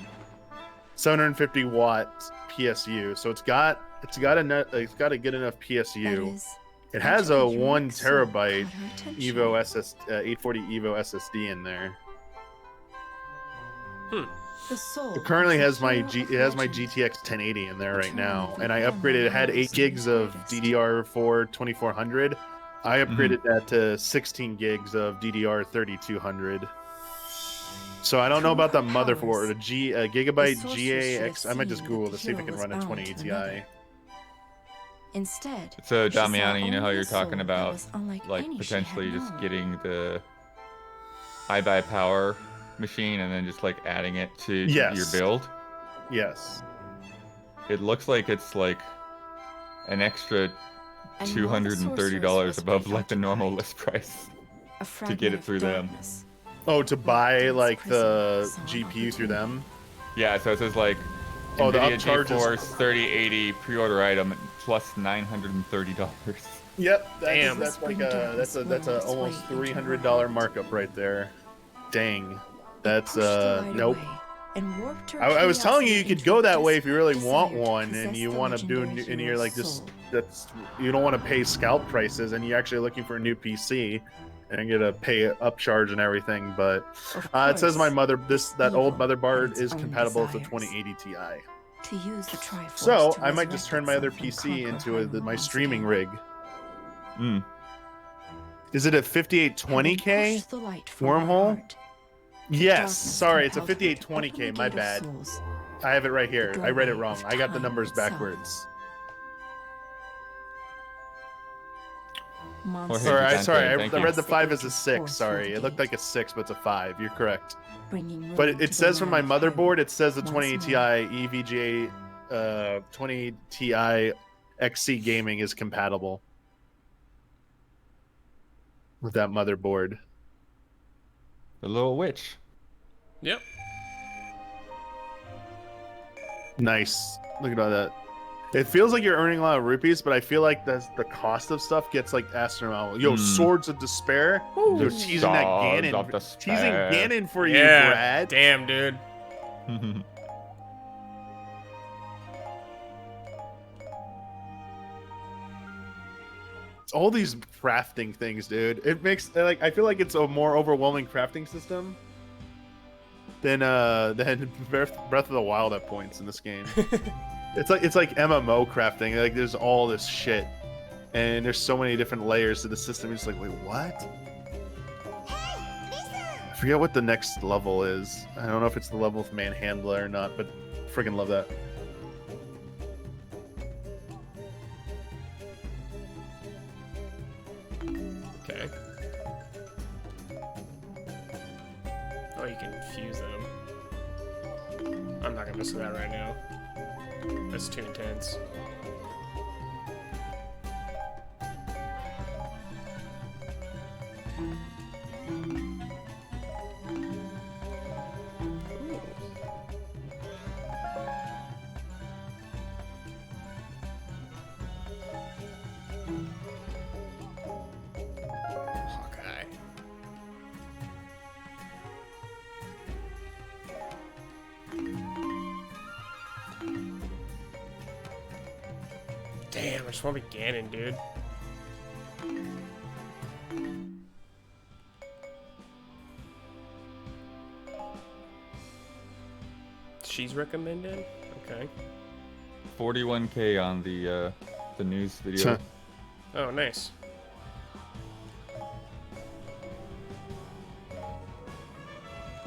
750 watt PSU. So it's got a good enough That PSU. is, It has each a unique 1 soul terabyte caught her attention. Evo 840 Evo SSD in there. The soul It currently of has the my hero of legend. GTX 1080 in there right Return now, of and I the upgraded. It had 8 most gigs of greatest. DDR4 2400. I upgraded that to 16 gigs of DDR 3200. So I don't know about the True motherboard. powers. A Gigabyte The sorceress should have GAX. I might just seen Google that to see if the it can hero run a was 2080 bound to Ti. another. Instead, So she saw Damiani, you know how only you're a talking soul that about was unlike like any she potentially had just known. getting the iBuyPower machine and then just like adding it to your Yes. build. Yes. It looks like it's like an extra And while the $230 sorceress was above like the normal preoccupied, list price. a to get it fragment through of them. darkness Oh, to buy Death's like the prison saw an GPU through them. Yeah, so it says like Oh, the NVIDIA upcharge is- GeForce 3080 pre-order item plus $930. Yep. Damn. That's like that's a Darkness almost swayed into her $300 mind. markup right there. Dang. That's Pushed the light nope. away and warped her I was telling you curiosity could into go a that way if you really desperate want desire to one and possess you the want to do legendary and you're hero's like just soul. that's you don't want to pay scalp prices and you're actually looking for a new PC and get a pay upcharge and everything. But Of it says my course, that old evil motherboard and its is own compatible with the desires. 2080 Ti. To use the Triforce So to I might just resurrect turn my other itself and PC conquer into Hyrule my once streaming again. rig. Mm. Is it a Having 5820K? pushed the light from our wormhole? heart, Yes. darkness Sorry, it's a compelled her to open 5820K. the My gate of bad. souls, I have it right here. I read it doorway wrong. of I got the time numbers itself. backwards. monsters Sorry, Sorry, Dante, sorry. I thank you. read the the 5 as a ancient 6. force Sorry, through it the looked gate, like a 6, but it's a 5. You're correct. bringing But ruin it to says the from my land of motherboard, Hyrule it says the once 2080 more. Ti EVGA 20 Ti XC gaming is compatible with that motherboard. The little witch. Yep. Nice. Look at all that. It feels like you're earning a lot of rupees, but I feel like the cost of stuff gets like astronomical. Yo, Swords of Despair. Yo, teasing that Swords Ganon. of Teasing Despair. Ganon for you, Yeah. Brad. Damn, dude. All these crafting things, dude. It makes like I feel like it's a more overwhelming crafting system than Breath of the Wild at points in this game. It's like MMO crafting. Like there's all this shit, and there's so many different layers to the system. You're just like, wait, what? I forget what the next level is. I don't know if it's the level with Manhandler or not, but freaking love that. Okay. Oh, you can fuse them. I'm not gonna mess with that right now. That's too intense. Hawkeye. Damn, I just want to be Ganon, dude. She's recommended? Okay. 41K on the news video. Oh, nice.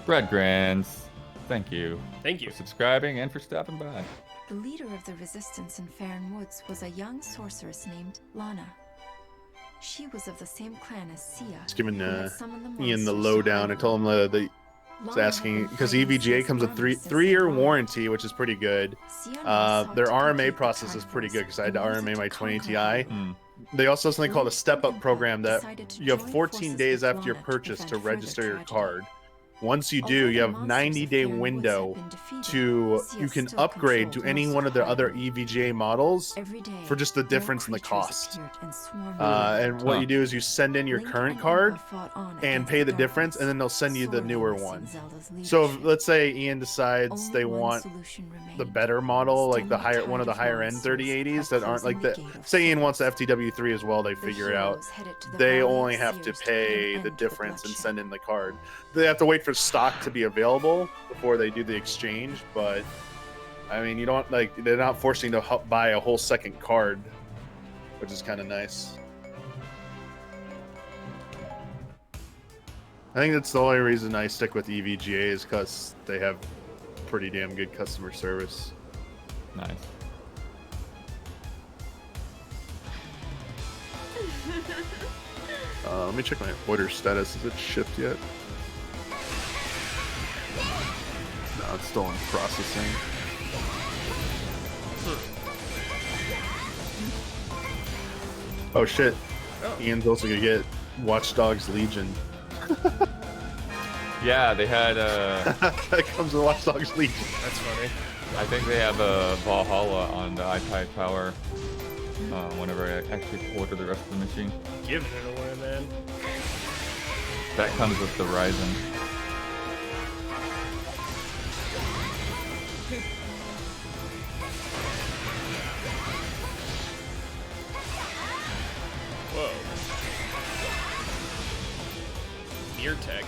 Brad Grants, thank you Thank you. for subscribing and for stopping by. The leader of the resistance in Farron Woods was a young sorceress named Lana. She was of the same clan as Sia. Just giving who had summoned Ian the monsters to lowdown. I Hyrule. told him the it's Lana had asking been because fighting EVGA since comes with armies since three-year the dawn. warranty, which is pretty good. Sia now sought Their to RMA complete the process is pretty Triforce good because I had to and used RMA it my to 20 conquer Ti. Hmm. They also have something called a Link step-up and program that decided to you have join 14 forces days with after your Lana to purchase to prevent register further your tragedy. card. Once you Although do, the you have monsters of 90-day Farron Woods window had been defeated, to Sia you can still upgrade to controlled any most one of their other Hyrule. EVGA models Every day, for just the more difference in the creatures cost. appeared and swarmed And what Huh. you do is you send in your Link current and card Impa fought on and against pay the darkness, difference, and then they'll send you the sorely newer missing one. Zelda's So if, leadership. let's say Ian decides Only they one want solution remained. the better model, like the Still higher not one of the tired of higher end monsters 3080s by that aren't like closing the the gate of say Ian souls. wants the FTW3 as well, they The figure it out. heroes headed to the They Valley of only have to Seers put pay an the end to difference and bloodshed. send in the card. They have to wait for stock to be available before they do the exchange, but I mean, you don't like they're not forcing you to buy a whole second card, which is kind of nice. I think that's the only reason I stick with EVGA is because they have pretty damn good customer service. Nice. Let me check my order status. Is it shipped yet? No, it's still in processing. Oh shit. Oh. Ian's also gonna get Watch Dogs Legion. Yeah, they had That comes with Watch Dogs Legion. That's funny. I think they have a Valhalla on the iPad Power. Whenever I actually order the rest of the machine, Giving it away, man. that comes with the Ryzen. Whoa. ear tech.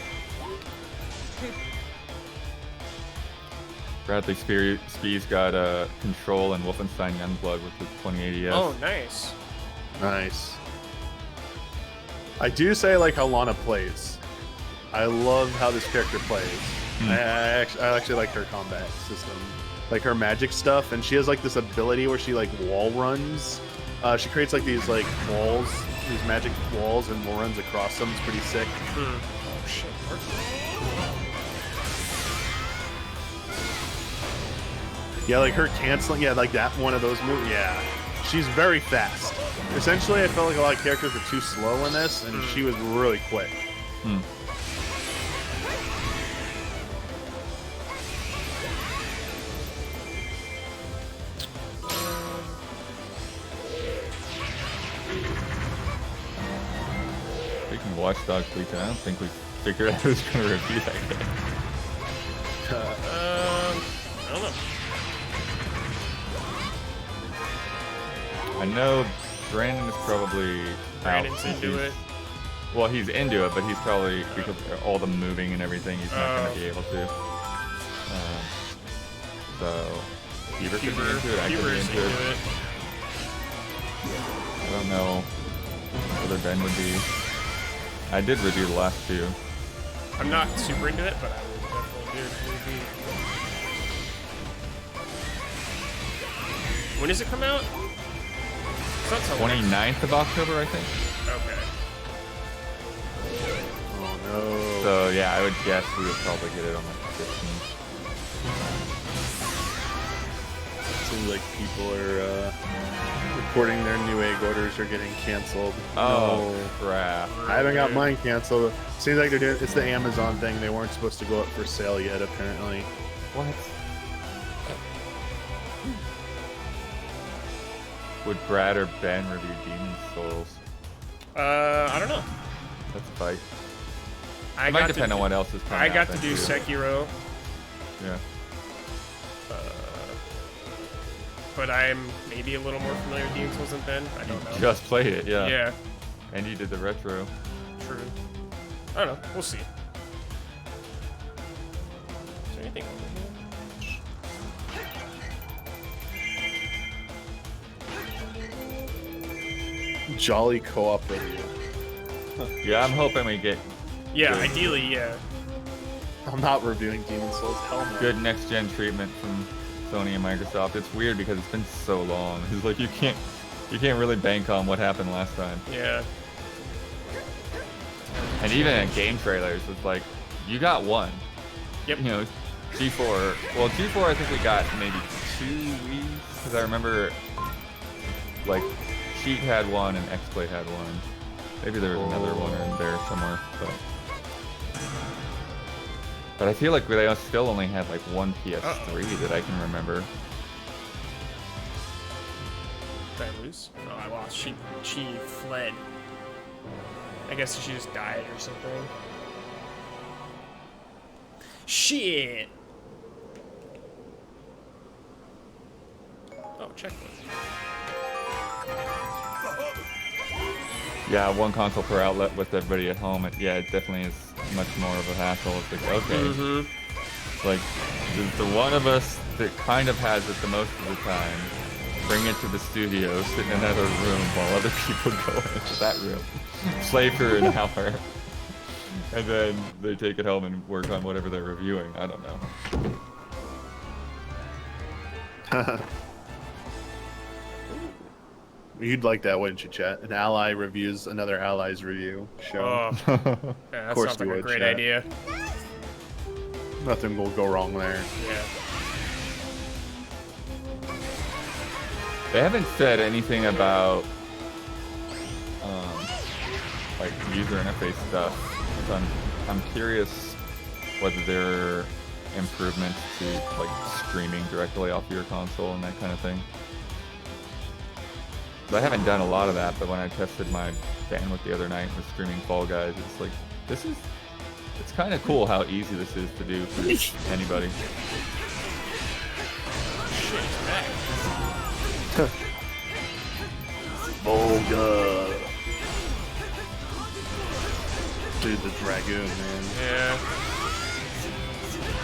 Bradley Speed's got Control and Wolfenstein Youngblood with the 2080s. Oh, nice. Nice. I do say I like how Lana plays. I love how this character plays. I actually like her combat system, like her magic stuff, and she has like this ability where she like wall runs. She creates like these like walls, these magic walls, and runs across them. It's pretty sick. Oh shit. Yeah, like her canceling. Yeah, like that one of those moves. Yeah, she's very fast. Essentially, I felt like a lot of characters were too slow in this, and she was really quick. Speaking of Watch Dogs Legion, I don't think we figured out who's going to review that game. I don't know. I know Brandon is probably Brandon's out. into it. Well, he's into it, but he's probably, because of all the moving and everything, he's not going to be able to. So, Huber could be into it, I could be into it. I don't know whether Ben would be. I did review the last two. I'm not super into it, but I would definitely do review. When does it come out? It's not till 29th of October, I think. Okay. Oh no. So yeah, I would guess we would probably get it on like the 15th. Seems like people are reporting their new egg orders are getting canceled. Oh No. crap! I haven't got mine canceled. Seems like they're doing. It's the Amazon thing. They weren't supposed to go up for sale yet, apparently. What? Would Brad or Ben review Demon's Souls? I don't know. Let's fight. I It might got depend to, on what else is coming I out got to then, do too. Sekiro, Yeah. but I'm maybe a little more familiar with Demon's Souls than Ben. I don't know. Just played it, yeah. Yeah, And you did the retro. true. I don't know. We'll see. Is there anything over here? Jolly co-op review. Yeah, I'm hoping we get Yeah, Good. ideally, yeah. I'm not reviewing Demon's Souls. Hell no. good next gen treatment from Sony and Microsoft. It's weird because it's been so long. It's like you can't really bank on what happened last time. Yeah. And even in game trailers, it's like you got one. Yep. You know, G4. Well, G4 I think we got maybe 2 weeks because I remember like Cheat had one and X-Blade had one. Maybe there was another one in there somewhere, but I feel like they still only had like one PS3 that I can remember. Did I lose? Oh, I lost. She fled. I guess she just died or something. Shit! Oh, checkpoint. Yeah, one console per outlet with everybody at home. Yeah, it definitely is much more of a hassle. It's like, okay, like the one of us that kind of has it the most of the time, bring it to the studio, sit in another room while other people go into that room, play for an hour, and then they take it home and work on whatever they're reviewing. I don't know. You'd like that, wouldn't you, chat? An ally reviews another ally's review show. Oh, yeah, that course sounds like you a would, great chat. idea. Nothing will go wrong there. Yeah. They haven't said anything about like user interface stuff. So I'm curious whether there are improvements to like streaming directly off your console and that kind of thing. But I haven't done a lot of that, but when I tested my bandwidth the other night with streaming Fall Guys, it's like it's kind of cool how easy this is to do for anybody. Shit, it's back. Volga. especially the Dragoon, man. Yeah.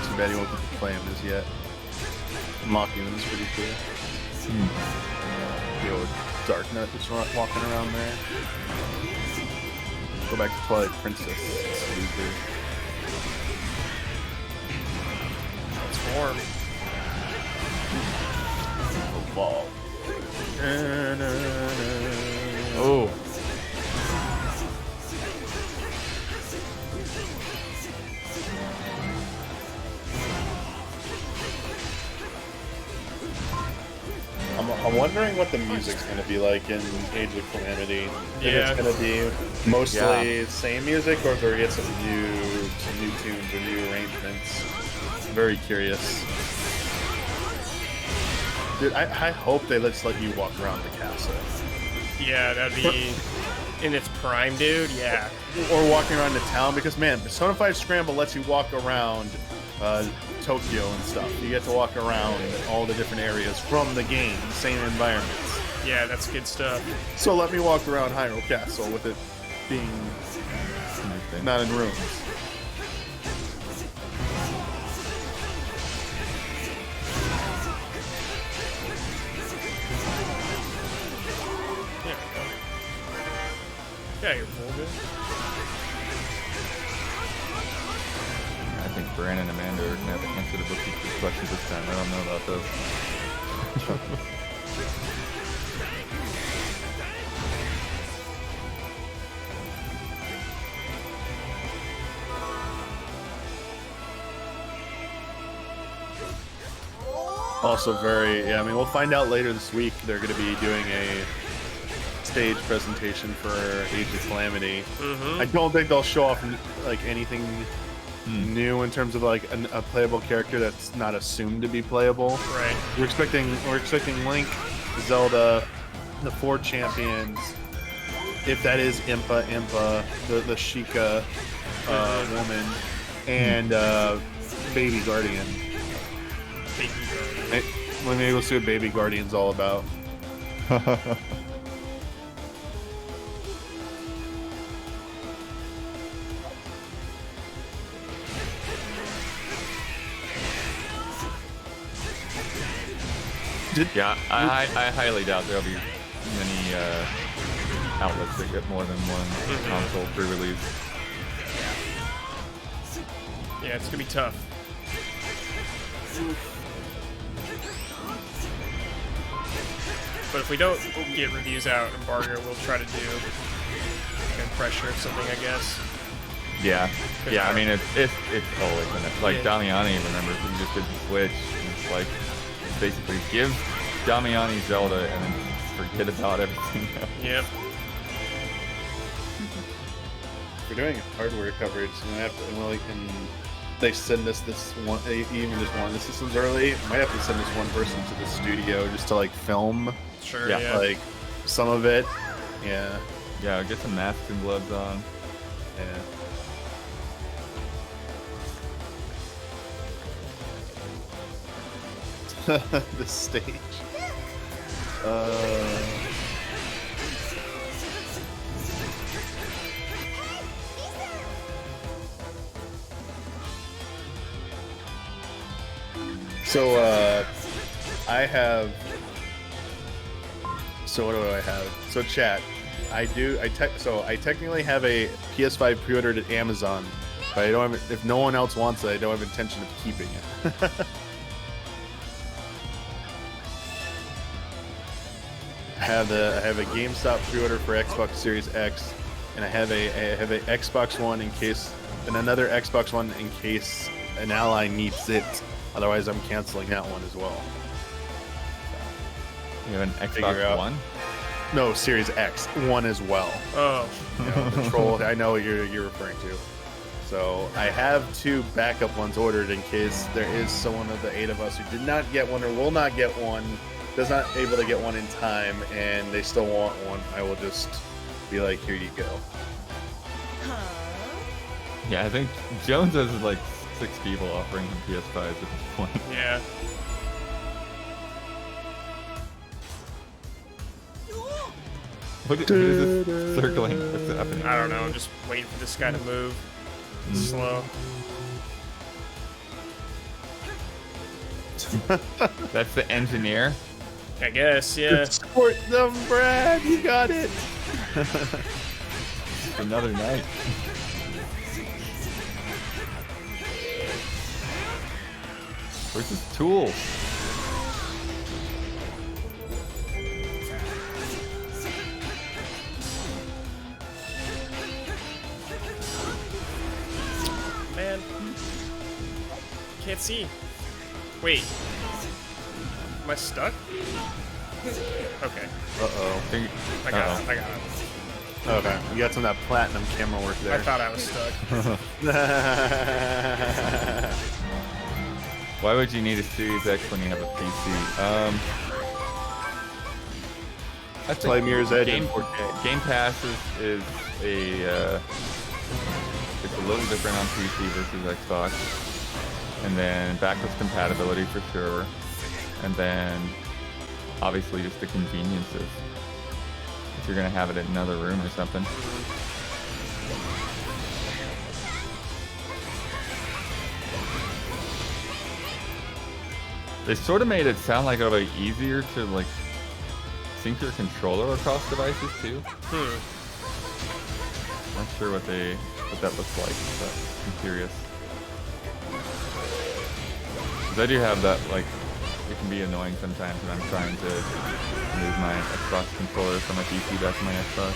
Too bad you won't get to play him as yet. Unlocking him is pretty cool. The old Dark Knight just walking around there. Go back to Twilight Princess. Transform. Evolve. Oh. I'm wondering what the music's going to be like in Age of Calamity. Yeah. If it's going to be mostly same music, or if we get some new tunes or new arrangements. Very curious. Dude, I hope they let you walk around the castle. Yeah, that'd be in its prime, dude. Yeah. Or walking around the town, because man, Persona 5 Scramble lets you walk around Tokyo and stuff. You get to walk around all the different areas from the game, the same environments. Yeah, that's good stuff. So let me walk around Hyrule Castle with it being not in ruins. There we go. Yeah, you're full good. I think Brandon and Amanda are gonna have to answer the bookkeeper's question this time. I don't know about those. Also I mean, we'll find out later this week. They're going to be doing a stage presentation for Age of Calamity. Mm-hmm. I don't think they'll show off like anything new in terms of like a playable character that's not assumed to be playable. Right. We're expecting Link, Zelda, the 4 champions. If that is Impa, the Sheikah woman, and Baby Guardian. Baby Guardian. Maybe we'll see what Baby Guardian's all about. Yeah, I highly doubt there'll be many outlets that get more than one console pre-release. Yeah, it's gonna be tough. But if we don't get reviews out and embargo, we'll try to do good pressure or something, I guess. Yeah, yeah. I mean, it's always in it. Like Damiani, remember, we just did the Switch. And it's like basically give Damiani Zelda and then forget about everything else. Yep. We're doing hardware coverage, and they send us this one, even just one of the systems early. Might have to send this one person to the studio just to like film. Sure. Yeah. Yeah. Like some of it. Yeah. Yeah, get some masks and gloves on. Yeah. The stage. So I have. So what do I have? So chat, I technically have a PS5 pre-ordered at Amazon, but I don't have. If no one else wants it, I don't have intention of keeping it. I have a GameStop pre-order for Xbox Series X, and I have a Xbox One in case, and another Xbox One in case an ally needs it. Otherwise, I'm canceling that one as well. You have an Figure Xbox out. One? No, Series X, one as well. Oh. You know, the troll. I know what you're referring to. So I have 2 backup ones ordered in case there is someone of the 8 of us who did not get one or will not get one, does not able to get one in time, and they still want one. I will just be like, here you go. Yeah, I think Jones has like 6 people offering him PS5s at this point. Yeah. What is this circling? What's happening? I don't know. I'm just waiting for this guy to move. Slow. That's the engineer. I guess, yeah. Escort them, Brad. You got it. Another night. Where's his tools? Man. Can't see. Wait. Am I stuck? Okay. Uh-oh. I got it. I got it. Okay, you got some of that platinum camera work I there. thought I was stuck. Why would you need a Series X when you have a PC? I Play Mirror's Edge in Game, 4K. Game Pass is a it's a little different on PC versus Xbox, and then backwards compatibility for sure, and then obviously just the conveniences. If you're gonna have it in another room or something. They sort of made it sound like it'll be easier to like sync your controller across devices too. Not sure what that looks like, but I'm curious. 'Cause I do have that, like, it can be annoying sometimes when I'm trying to move my Xbox controller from my PC back to my Xbox.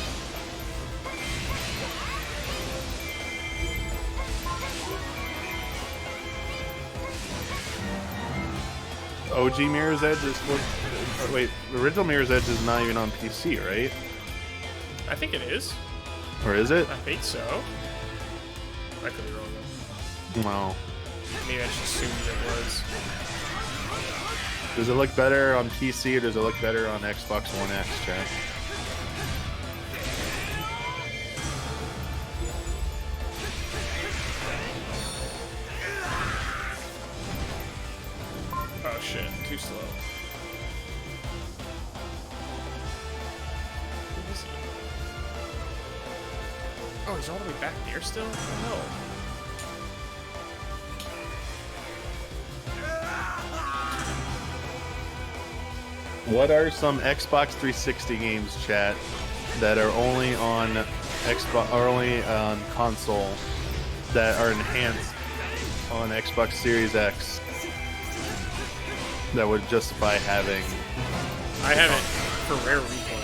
OG Mirror's Edge is wait, the original Mirror's Edge is not even on PC, right? I think it is. Or is it? I think so. I could be wrong though. No. Maybe I just assumed it was. Does it look better on PC or does it look better on Xbox One X, chat? Oh shit, too slow. Who is he? Oh, he's all the way back there still? Oh no. What are some Xbox 360 games, chat, that are only on Xbox or only on console that are enhanced on Xbox Series X that would justify having? I have it for rare replay.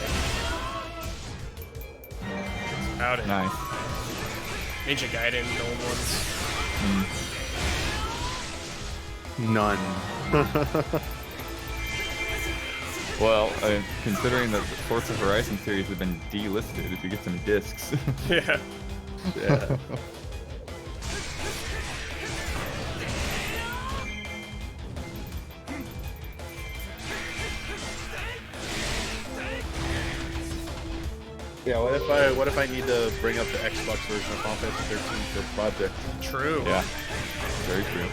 It's out it. Nice. Ninja Gaiden, no one's. None. Well, considering that the Forza Horizon series have been delisted, if you get some discs. Yeah. Yeah. Yeah, what if I need to bring up the Xbox version of Final Fantasy 13 for a project? True. Yeah, very true.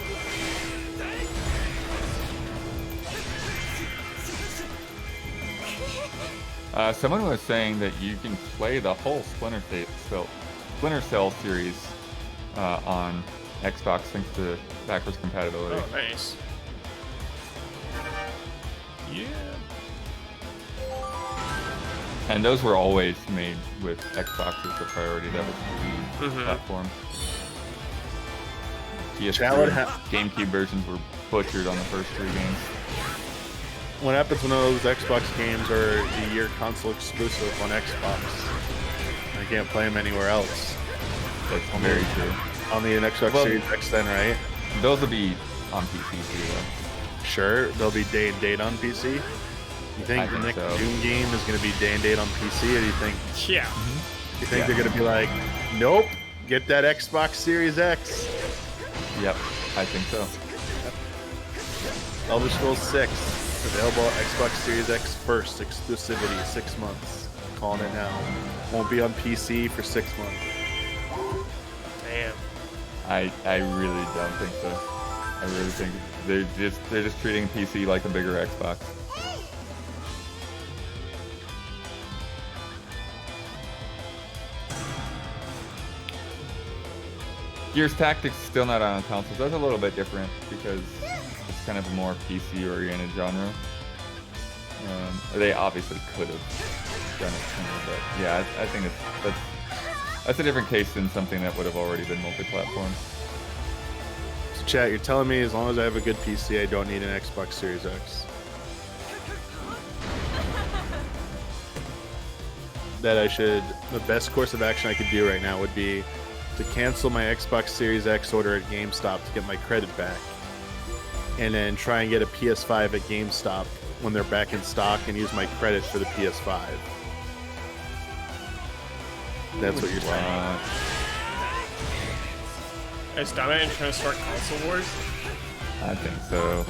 Someone was saying that you can play the whole Splinter Cell series on Xbox thanks to backwards compatibility. Oh, nice. Yeah. And those were always made with Xbox as the priority. That was the platform. PS3 and GameCube versions were butchered on the first 3 games. What happens when those Xbox games are a year console exclusive on Xbox? I can't play them anywhere else. That's very true. On the Xbox Series X then, right? Those will be on PC too, though. Sure, they'll be day and date on PC. You think the next so. Doom game is going to be day and date on PC, or do you think Yeah. they're going to be like, nope, get that Xbox Series X? Yep, I think so. Elder Scrolls 6 available at Xbox Series X first, exclusivity 6 months. Calling it now. Won't be on PC for 6 months. Damn. I really don't think so. I really think they're just treating PC like a bigger Xbox. Gears Tactics still not on consoles. That's a little bit different because it's kind of a more PC-oriented genre. They obviously could have done it sooner, but yeah, I think that's a different case than something that would have already been multi-platform. So chat, you're telling me as long as I have a good PC, I don't need an Xbox Series X? That I should, the best course of action I could do right now would be to cancel my Xbox Series X order at GameStop to get my credit back, and then try and get a PS5 at GameStop when they're back in stock and use my credit for the PS5. That's what you're saying. Is Damiani trying to start console wars? I think so.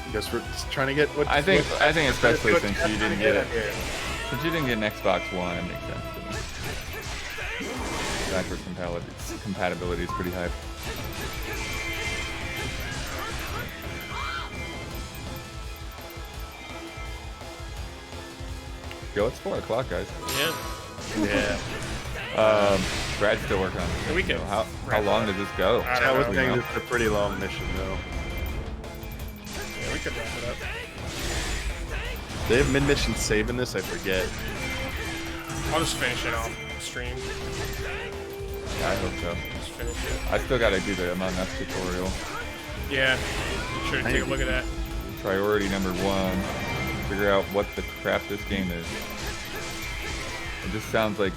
I guess we're just trying to get what I think especially what since you didn't get it. Since you didn't get an Xbox One, it makes sense to me. Backwards compatibility is pretty high. Yo, it's 4 o'clock, guys. Yeah. Brad's still working on this. We can How wrap long it does this go? I was thinking it's a pretty long mission, though. Yeah, we could wrap it up. They have mid-mission save in this? I forget. I'll just finish it off stream. Yeah, I hope so. Just finish it. I still gotta do the Among Us tutorial. Yeah. Should take a look at that. Priority number 1. Figure out what the crap this game is. It just sounds like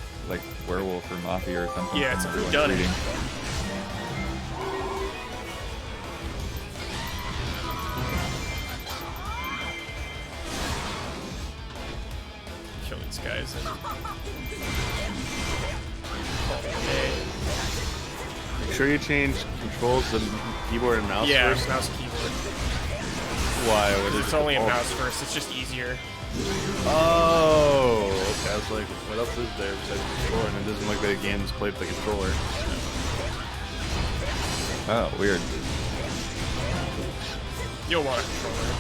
Werewolf or Mafia or something. Yeah, it's from a everyone's done it. reading. Kill these guys and call it a day. Make sure you change controls to keyboard and mouse Yeah, first. mouse keyboard. Why? What is It's it? only a Oh. mouse first. It's just easier. Oh, okay. I was like, what else is there besides the controller? And it doesn't look like the game is played with the controller. Oh, weird. You'll want a controller.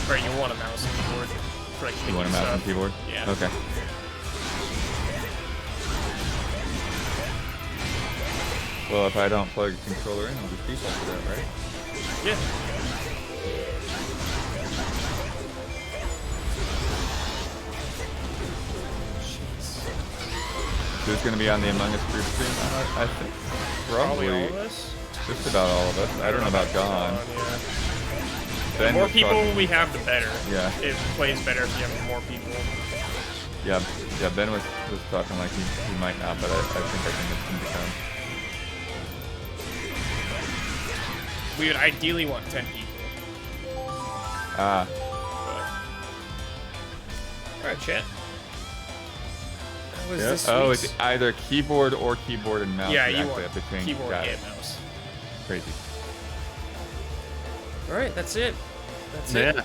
Or you want a mouse and keyboard. For like You want a mouse and stuff. keyboard? Yeah. Okay. Well, if I don't plug a controller in, I'll just default to that, right? Yeah. Who's going to be on the Among Us group stream? I think Probably all of probably us. just about all of us. I don't know about Dawn. Yeah. The Ben more was people talking- we have, the better. Yeah. It plays better if you have more people. Yeah, Ben was talking like he might not, but I think I can get him to come. We would ideally want 10 people. Ah, But... Alright, chat. That was Yeah. this oh, week's- it's either keyboard or keyboard and mouse. Yeah, you you actually want have to change. keyboard Got it. and mouse. Crazy. Alright, that's it. That's Yeah. it.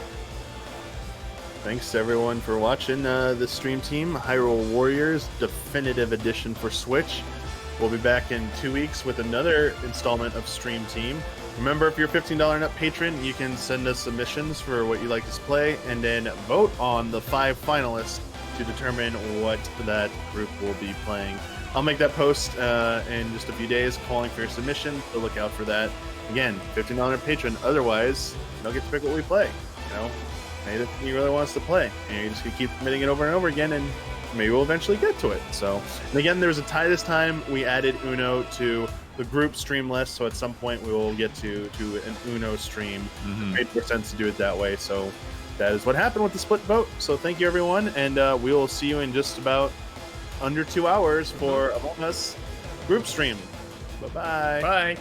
Thanks to everyone for watching the stream team. Hyrule Warriors Definitive Edition for Switch. We'll be back in 2 weeks with another installment of Stream Team. Remember, if you're a $15 and up patron, you can send us submissions for what you'd like us to play, and then vote on the 5 finalists to determine what that group will be playing. I'll make that post in just a few days, calling for your submission, so look out for that. Again, $15 patron. Otherwise, you don't get to pick what we play. You know, maybe the thing you really want us to play, and you're just gonna keep submitting it over and over again, and maybe we'll eventually get to it. So, and again, there was a tie this time. We added Uno to the group stream list, so at some point we will get to an Uno stream. Made more sense to do it that way. So that is what happened with the split vote. So thank you, everyone, and we will see you in just about under 2 hours for Among Us group stream. Bye-bye. Bye.